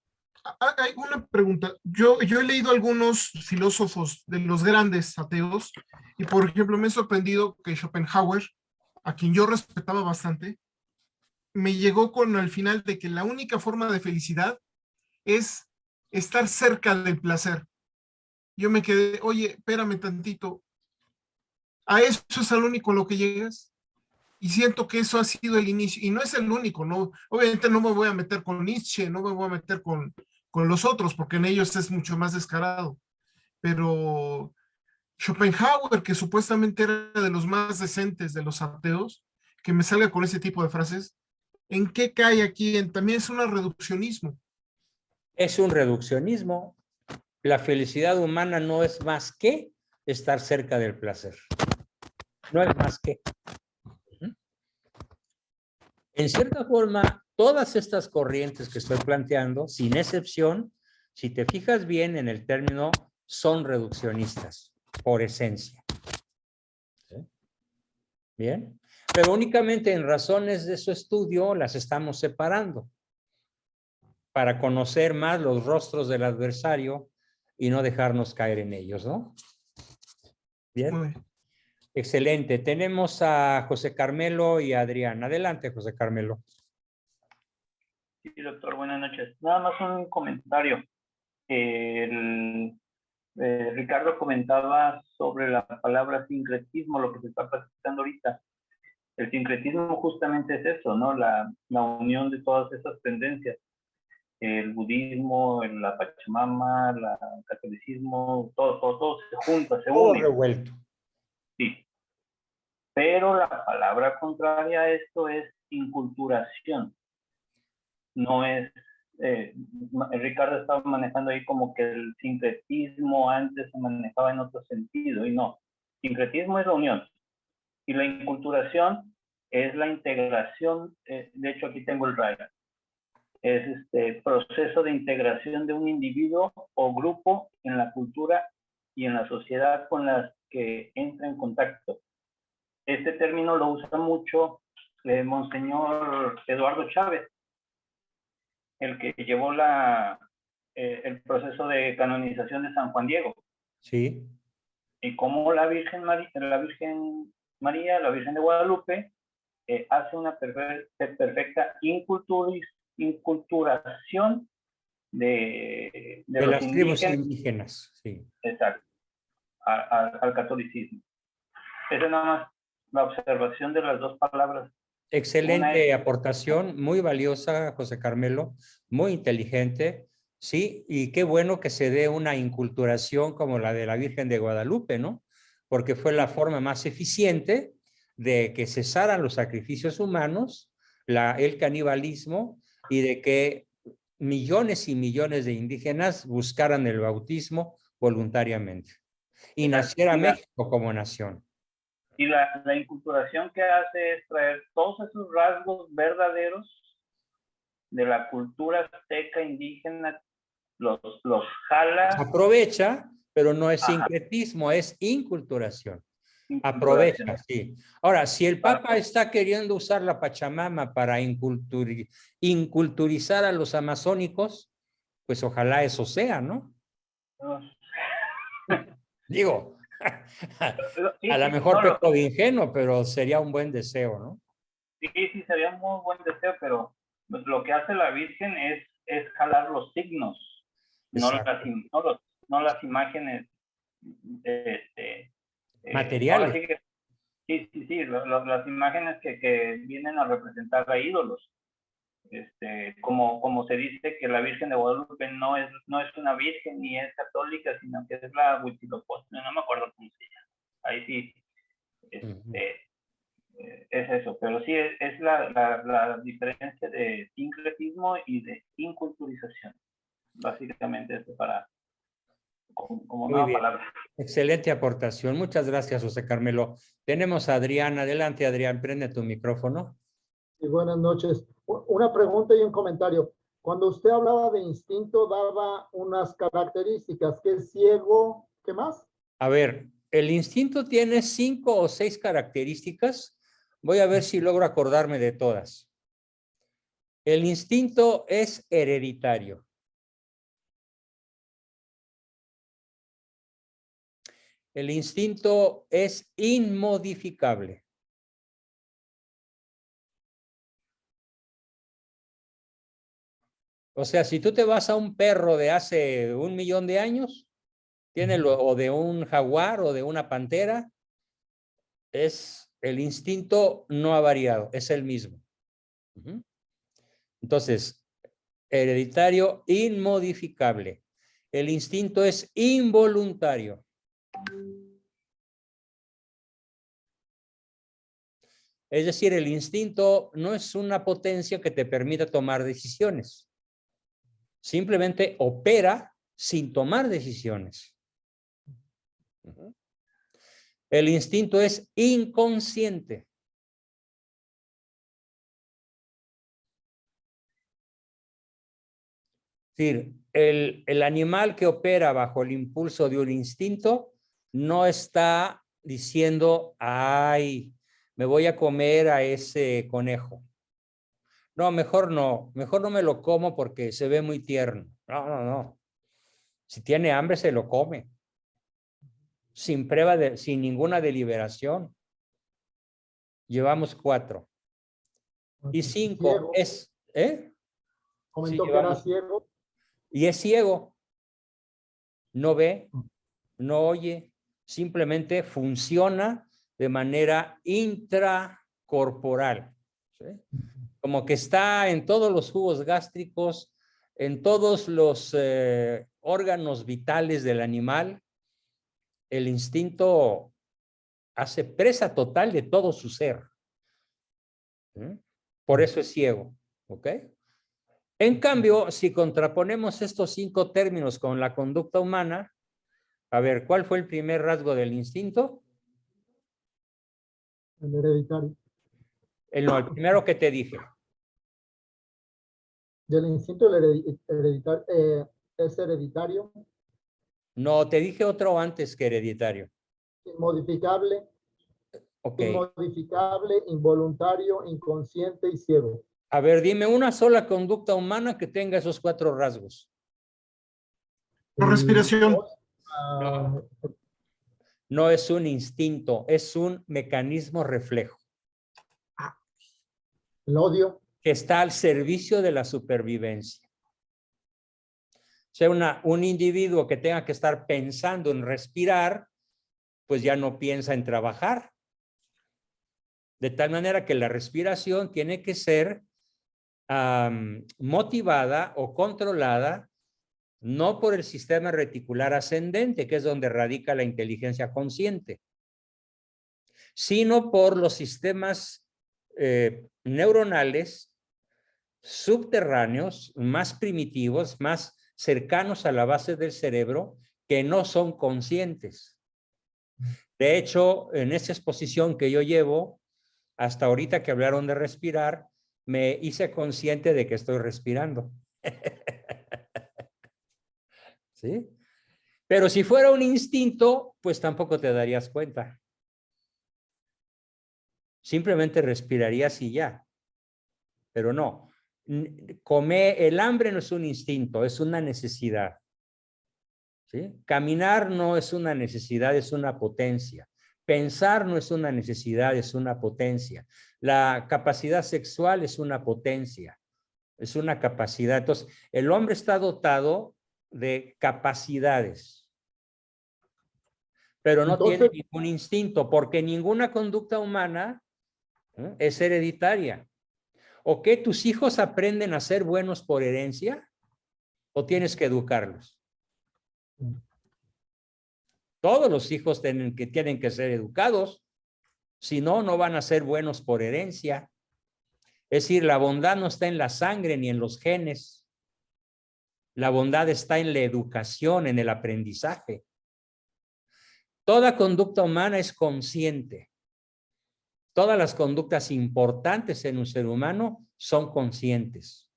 Hay una pregunta. Yo he leído algunos filósofos de los grandes ateos y, por ejemplo, me he sorprendido que Schopenhauer, a quien yo respetaba bastante, me llegó con al final de que la única forma de felicidad es estar cerca del placer. Yo me quedé, oye, espérame tantito, ¿a eso es al único lo que llegas? Y siento que eso ha sido el inicio, y no es el único, ¿no? Obviamente no me voy a meter con Nietzsche, no me voy a meter con los otros, porque en ellos es mucho más descarado. Pero Schopenhauer, que supuestamente era de los más decentes de los ateos, que me salga con ese tipo de frases, ¿en qué cae aquí? También es un reduccionismo. Es un reduccionismo. La felicidad humana no es más que estar cerca del placer. No es más que. En cierta forma, todas estas corrientes que estoy planteando, sin excepción, si te fijas bien en el término, son reduccionistas por esencia. ¿Sí? Bien, pero únicamente en razones de su estudio las estamos separando para conocer más los rostros del adversario y no dejarnos caer en ellos, ¿no? Bien. Excelente. Tenemos a José Carmelo y a Adrián. Adelante, José Carmelo. Sí, doctor, buenas noches. Nada más un comentario. Ricardo comentaba sobre la palabra sincretismo, lo que se está platicando ahorita. El sincretismo justamente es eso, ¿no? La unión de todas esas tendencias. El budismo, la Pachamama, el catolicismo, todo se junta, se Todo une. revuelto. Sí. Pero la palabra contraria a esto es inculturación. No es, Ricardo estaba manejando ahí como que el sincretismo antes se manejaba en otro sentido, y no. Sincretismo es la unión. Y la inculturación es la integración, de hecho aquí tengo el RAI, es proceso de integración de un individuo o grupo en la cultura y en la sociedad con las que entra en contacto. Este término lo usa mucho Monseñor Eduardo Chávez, el que llevó el proceso de canonización de San Juan Diego. Sí. Y cómo la Virgen María, la Virgen de Guadalupe, hace una perfecta inculturación de los las tribus indígenas. indígenas, sí. Exacto, al catolicismo. Esa es nada más la observación de las dos palabras. Excelente aportación, muy valiosa, José Carmelo, muy inteligente, sí, y qué bueno que se dé una inculturación como la de la Virgen de Guadalupe, ¿no? Porque fue la forma más eficiente de que cesaran los sacrificios humanos, el canibalismo, y de que millones y millones de indígenas buscaran el bautismo voluntariamente y naciera México como nación. Y la inculturación que hace es traer todos esos rasgos verdaderos de la cultura azteca indígena, los jala. Aprovecha, pero no es sincretismo, es inculturación. Aprovecha, sí. Ahora, si el Papa está queriendo usar la Pachamama para inculturizar a los amazónicos, pues ojalá eso sea, ¿no? Digo, a lo mejor peco de ingenuo, pero sería un buen deseo, ¿no? Sí, sería un muy buen deseo, pero lo que hace la Virgen es jalar los signos, no las imágenes materiales. Sí, las imágenes que vienen a representar a ídolos. Como se dice que la Virgen de Guadalupe no es una virgen ni es católica, sino que es la Huitzilopochtli, no me acuerdo cómo se llama. Ahí sí, es eso, pero sí es la diferencia de sincretismo y de inculturización. Básicamente esto como nueva palabra. Excelente aportación. Muchas gracias, José Carmelo. Tenemos a Adrián. Adelante, Adrián, prende tu micrófono. Sí, buenas noches. Una pregunta y un comentario. Cuando usted hablaba de instinto, daba unas características. ¿Qué es ciego? ¿Qué más? A ver, el instinto tiene 5 o 6 características. Voy a ver si logro acordarme de todas. El instinto es hereditario. El instinto es inmodificable. O sea, si tú te vas a un perro de hace 1 millón de años, o de un jaguar o de una pantera, el instinto no ha variado, es el mismo. Entonces, hereditario inmodificable. El instinto es involuntario. Es decir, el instinto no es una potencia que te permita tomar decisiones. Simplemente opera sin tomar decisiones. El instinto es inconsciente. Es decir, el animal que opera bajo el impulso de un instinto no está diciendo, ay, me voy a comer a ese conejo. No, mejor no me lo como porque se ve muy tierno. No. Si tiene hambre, se lo come. Sin ninguna deliberación. Llevamos 4. Y 5 es, Comentó que era ciego. Y es ciego. No ve, no oye, simplemente funciona de manera intracorporal. ¿Sí? Como que está en todos los jugos gástricos, en todos los órganos vitales del animal. El instinto hace presa total de todo su ser. Por eso es ciego. ¿Ok? En cambio, si contraponemos estos 5 términos con la conducta humana, a ver, ¿cuál fue el primer rasgo del instinto? El hereditario. El primero que te dije. del instinto es hereditario, No, te dije otro antes que hereditario. inmodificable, Ok. inmodificable, involuntario, inconsciente y ciego. A ver, dime una sola conducta humana que tenga esos 4 rasgos. La respiración. Ah, No es un instinto, es un mecanismo reflejo el odio, que está al servicio de la supervivencia. O sea, un individuo que tenga que estar pensando en respirar, pues ya no piensa en trabajar. De tal manera que la respiración tiene que ser motivada o controlada no por el sistema reticular ascendente, que es donde radica la inteligencia consciente, sino por los sistemas neuronales subterráneos, más primitivos, más cercanos a la base del cerebro, que no son conscientes. De hecho, en esta exposición que yo llevo, hasta ahorita que hablaron de respirar, me hice consciente de que estoy respirando. ¿Sí? Pero si fuera un instinto, pues tampoco te darías cuenta. Simplemente respirarías y ya. Pero no. El hambre no es un instinto, es una necesidad. ¿Sí? Caminar no es una necesidad, es una potencia. Pensar no es una necesidad, es una potencia. La capacidad sexual es una potencia, es una capacidad. Entonces, el hombre está dotado de capacidades, pero no tiene ningún instinto, porque ninguna conducta humana es hereditaria. ¿O qué? ¿Tus hijos aprenden a ser buenos por herencia? ¿O tienes que educarlos? Todos los hijos tienen que ser educados, si no, no van a ser buenos por herencia. Es decir, la bondad no está en la sangre ni en los genes. La bondad está en la educación, en el aprendizaje. Toda conducta humana es consciente. Todas las conductas importantes en un ser humano son conscientes.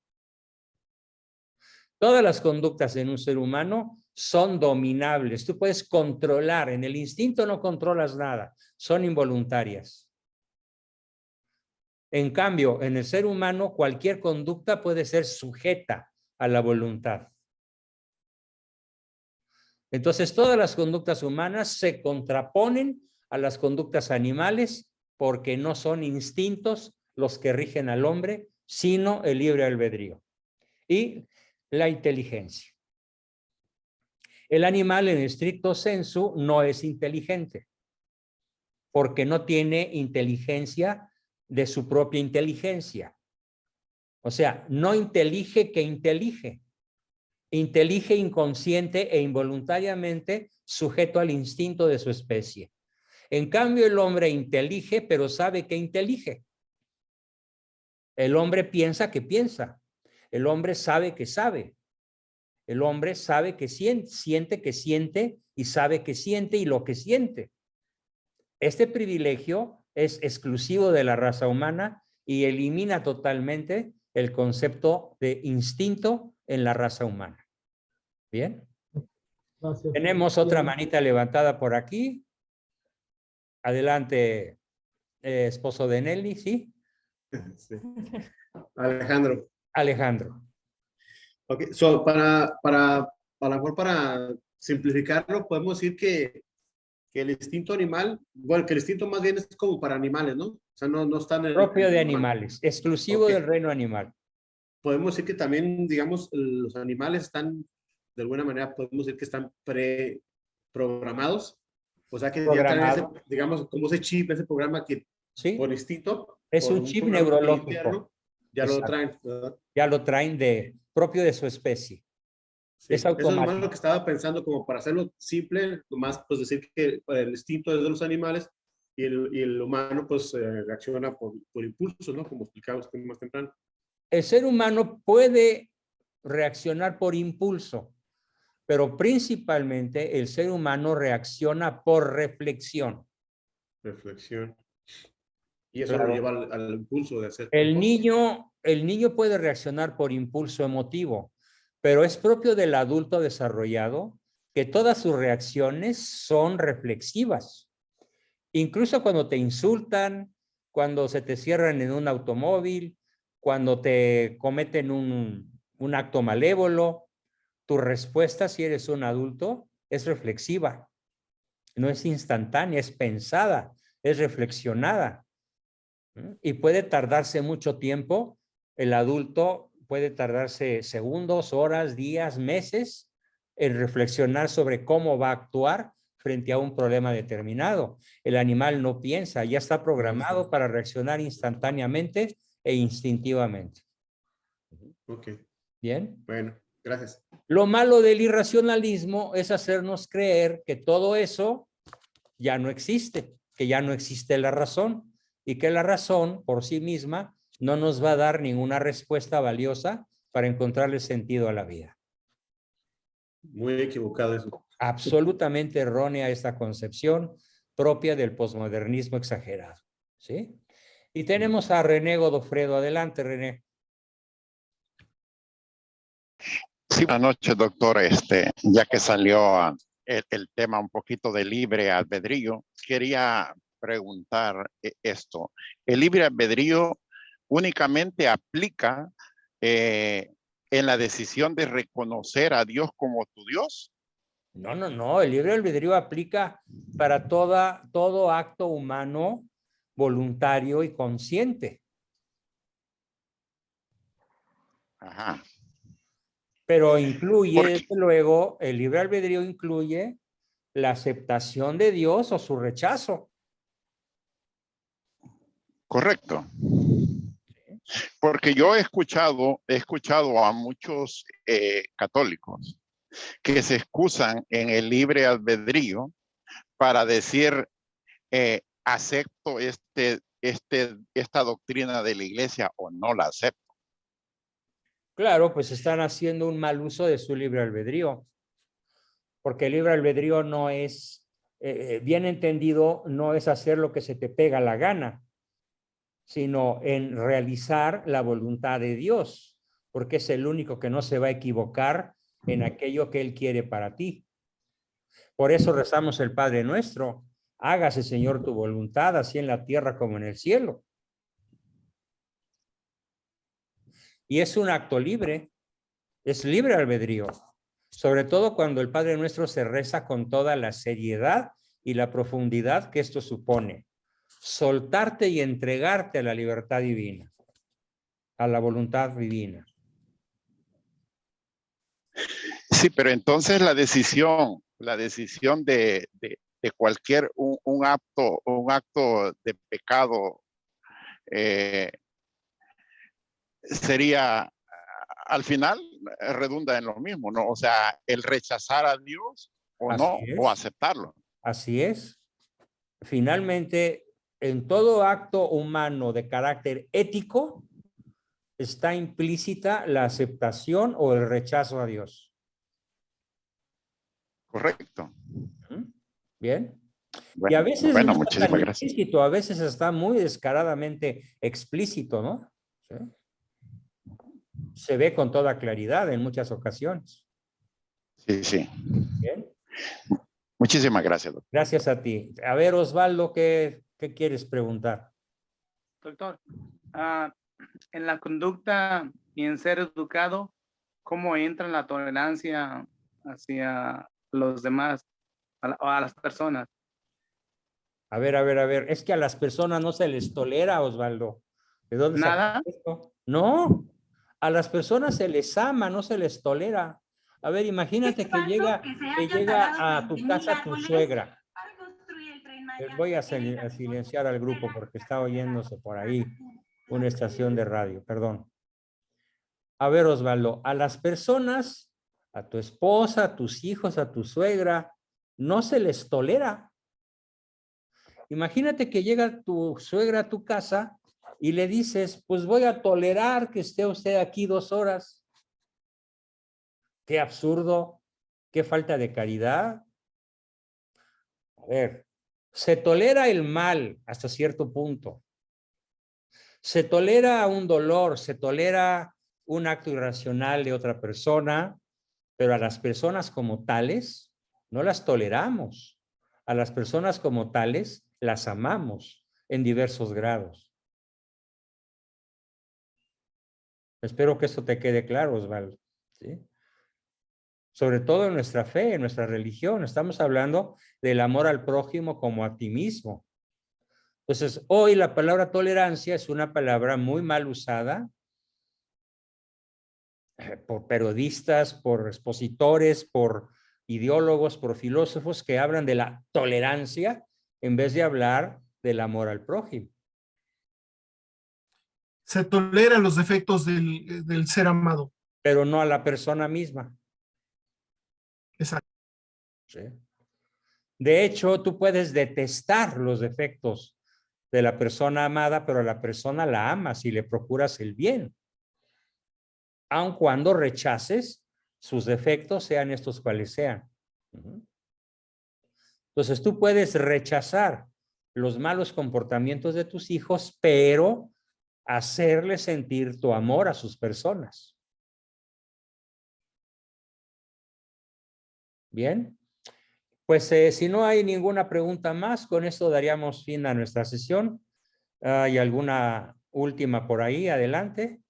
Todas las conductas en un ser humano son dominables. Tú puedes controlar. En el instinto no controlas nada. Son involuntarias. En cambio, en el ser humano, cualquier conducta puede ser sujeta a la voluntad. Entonces, todas las conductas humanas se contraponen a las conductas animales porque no son instintos los que rigen al hombre, sino el libre albedrío y la inteligencia. El animal en estricto sensu no es inteligente porque no tiene inteligencia de su propia inteligencia. O sea, no intelige que intelige. Intelige inconsciente e involuntariamente sujeto al instinto de su especie. En cambio, el hombre intelige, pero sabe que intelige. El hombre piensa que piensa. El hombre sabe que sabe. El hombre sabe que siente que siente y sabe que siente y lo que siente. Este privilegio es exclusivo de la raza humana y elimina totalmente el concepto de instinto en la raza humana. ¿Bien? gracias. Tenemos otra Bien. manita levantada por aquí. Adelante, esposo de Nelly, ¿sí? Sí. Alejandro. Alejandro. Okay. Para simplificarlo, podemos decir que el instinto animal, bueno, que el instinto más bien es como para animales, ¿no? O sea, no está en el... Propio de animales, exclusivo Okay. del reino animal. Podemos decir que también, digamos, los animales están, de alguna manera, podemos decir que están preprogramados. O sea, que ya traen ese, digamos, como ese chip, ese programa que ¿Sí? por instinto, Es por un chip programa neurológico. interno, ya Exacto. lo traen, ¿verdad? Ya lo traen propio de su especie. Sí, es automático. Eso es más lo que estaba pensando, como para hacerlo simple, nomás pues decir que el instinto es de los animales y el humano pues reacciona por impulsos, ¿no? Como explicaba usted más temprano. El ser humano puede reaccionar por impulso, pero principalmente el ser humano reacciona por reflexión. Reflexión. Y eso Claro. lo lleva al impulso de hacer. El niño puede reaccionar por impulso emotivo, pero es propio del adulto desarrollado que todas sus reacciones son reflexivas. Incluso cuando te insultan, cuando se te cierran en un automóvil, cuando te cometen un acto malévolo, tu respuesta, si eres un adulto, es reflexiva. No es instantánea, es pensada, es reflexionada. Y puede tardarse mucho tiempo. El adulto puede tardarse segundos, horas, días, meses en reflexionar sobre cómo va a actuar frente a un problema determinado. El animal no piensa, ya está programado para reaccionar instantáneamente e instintivamente. Ok, Bien. bueno, gracias. Lo malo del irracionalismo es hacernos creer que todo eso ya no existe, que ya no existe la razón y que la razón por sí misma no nos va a dar ninguna respuesta valiosa para encontrarle sentido a la vida. Muy equivocado eso. Absolutamente errónea esta concepción propia del posmodernismo exagerado. ¿Sí? Y tenemos a René Godofredo. Adelante, René. Sí, buenas noches, doctor. Ya que salió el tema un poquito de libre albedrío, quería preguntar esto. ¿El libre albedrío únicamente aplica en la decisión de reconocer a Dios como tu Dios? No, no, no. El libre albedrío aplica para todo acto humano voluntario y consciente. Ajá. Pero incluye, Porque, desde luego, el libre albedrío incluye la aceptación de Dios o su rechazo. correcto. Porque yo he escuchado a muchos católicos que se excusan en el libre albedrío para decir, acepto esta doctrina de la iglesia o no la acepto. Claro, pues están haciendo un mal uso de su libre albedrío, porque el libre albedrío no es, bien entendido, no es hacer lo que se te pega la gana, sino en realizar la voluntad de Dios, porque es el único que no se va a equivocar en aquello que Él quiere para ti. Por eso rezamos el Padre Nuestro: hágase, Señor, tu voluntad, así en la tierra como en el cielo. Y es un acto libre, es libre albedrío, sobre todo cuando el Padre Nuestro se reza con toda la seriedad y la profundidad que esto supone. Soltarte y entregarte a la libertad divina, a la voluntad divina. Sí, pero entonces la decisión de cualquier un acto de pecado sería, al final, redunda en lo mismo, ¿no? O sea, el rechazar a Dios o no, o aceptarlo. Así es. Finalmente, en todo acto humano de carácter ético está implícita la aceptación o el rechazo a Dios. Correcto. Bien. Bueno, y a veces bueno, no está tan implícito, a veces está muy descaradamente explícito, ¿no? ¿Sí? Se ve con toda claridad en muchas ocasiones. Sí, sí. Bien. Muchísimas gracias, doctor. Gracias a ti. A ver, Osvaldo, ¿qué quieres preguntar? Doctor, en la conducta y en ser educado, ¿cómo entra la tolerancia hacia los demás, a las personas? A ver. Es que a las personas no se les tolera, Osvaldo. ¿De dónde ¿Nada? sacas esto? No, a las personas se les ama, no se les tolera. A ver, imagínate que llega a tu casa tu suegra. Les voy a silenciar al grupo porque está oyéndose por ahí una estación de radio, perdón. A ver, Osvaldo, a las personas, a tu esposa, a tus hijos, a tu suegra, no se les tolera. Imagínate que llega tu suegra a tu casa y le dices, pues voy a tolerar que esté usted aquí 2 horas. Qué absurdo, qué falta de caridad. A ver, se tolera el mal hasta cierto punto, Se tolera un dolor, se tolera un acto irracional de otra persona, pero a las personas como tales no las toleramos. A las personas como tales las amamos en diversos grados. Espero que esto te quede claro, Osvaldo, ¿sí? Sobre todo en nuestra fe, en nuestra religión. Estamos hablando del amor al prójimo como a ti mismo. Entonces, hoy la palabra tolerancia es una palabra muy mal usada por periodistas, por expositores, por ideólogos, por filósofos que hablan de la tolerancia en vez de hablar del amor al prójimo. Se toleran los defectos del ser amado. Pero no a la persona misma. Exacto. ¿Sí? De hecho, tú puedes detestar los defectos de la persona amada, pero a la persona la amas y le procuras el bien. Aun cuando rechaces sus defectos, sean estos cuales sean. Entonces, tú puedes rechazar los malos comportamientos de tus hijos, pero hacerles sentir tu amor a sus personas. Bien. Pues si no hay ninguna pregunta más, con esto daríamos fin a nuestra sesión. ¿Hay alguna última por ahí? Adelante.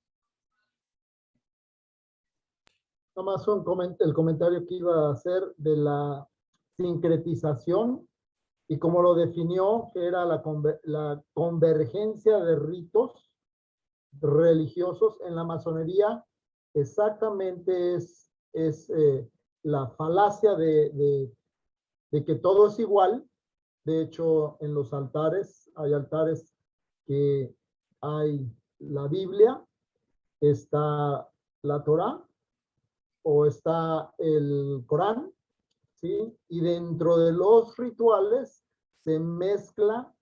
Nada más el comentario que iba a hacer de la sincretización y como lo definió, que era la convergencia de ritos religiosos en la masonería, exactamente es la falacia de que todo es igual. De hecho, en los altares, hay altares que hay la Biblia, está la Torá o está el Corán, ¿sí? Y dentro de los rituales se mezcla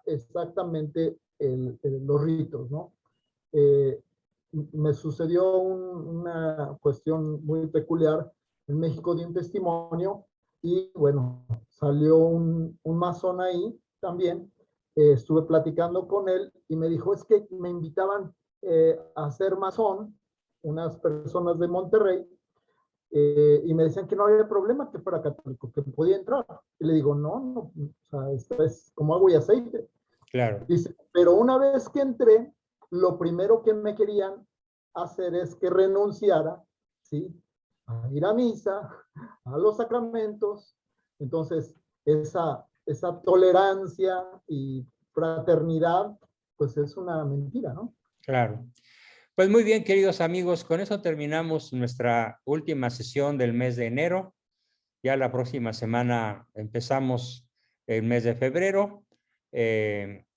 exactamente los ritos, ¿no? Me sucedió una cuestión muy peculiar. En México di un testimonio y bueno, salió un masón ahí también. Estuve platicando con él y me dijo, es que me invitaban a ser masón, unas personas de Monterrey, y me decían que no había problema que fuera católico, que podía entrar. Y le digo, no, o sea, esto es como agua y aceite. Claro. Dice, pero una vez que entré, lo primero que me querían hacer es que renunciara, ¿sí? A ir a misa, a los sacramentos. Entonces, esa tolerancia y fraternidad, pues es una mentira, ¿no? Claro. Pues muy bien, queridos amigos, con eso terminamos nuestra última sesión del mes de enero. Ya la próxima semana empezamos el mes de febrero.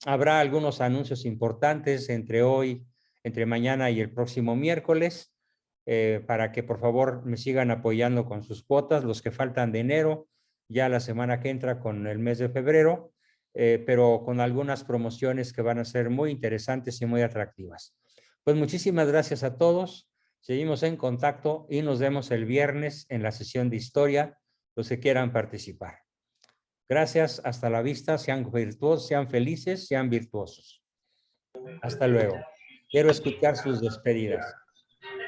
Habrá algunos anuncios importantes entre mañana y el próximo miércoles, para que por favor me sigan apoyando con sus cuotas, los que faltan de enero, ya la semana que entra con el mes de febrero, pero con algunas promociones que van a ser muy interesantes y muy atractivas. Pues muchísimas gracias a todos. Seguimos en contacto y nos vemos el viernes en la sesión de historia, los que quieran participar. Gracias, hasta la vista, sean virtuosos, sean felices, sean virtuosos. Hasta luego. Quiero escuchar sus despedidas.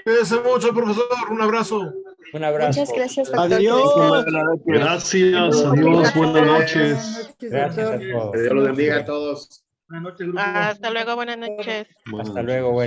Cuídense mucho, profesor. Un abrazo. Un abrazo. Muchas gracias, doctor. Adiós. Gracias, adiós, buenas noches. Gracias a todos. Que Dios los bendiga a todos. Buenas noches, grupo. Hasta luego, buenas noches. Hasta luego, buenas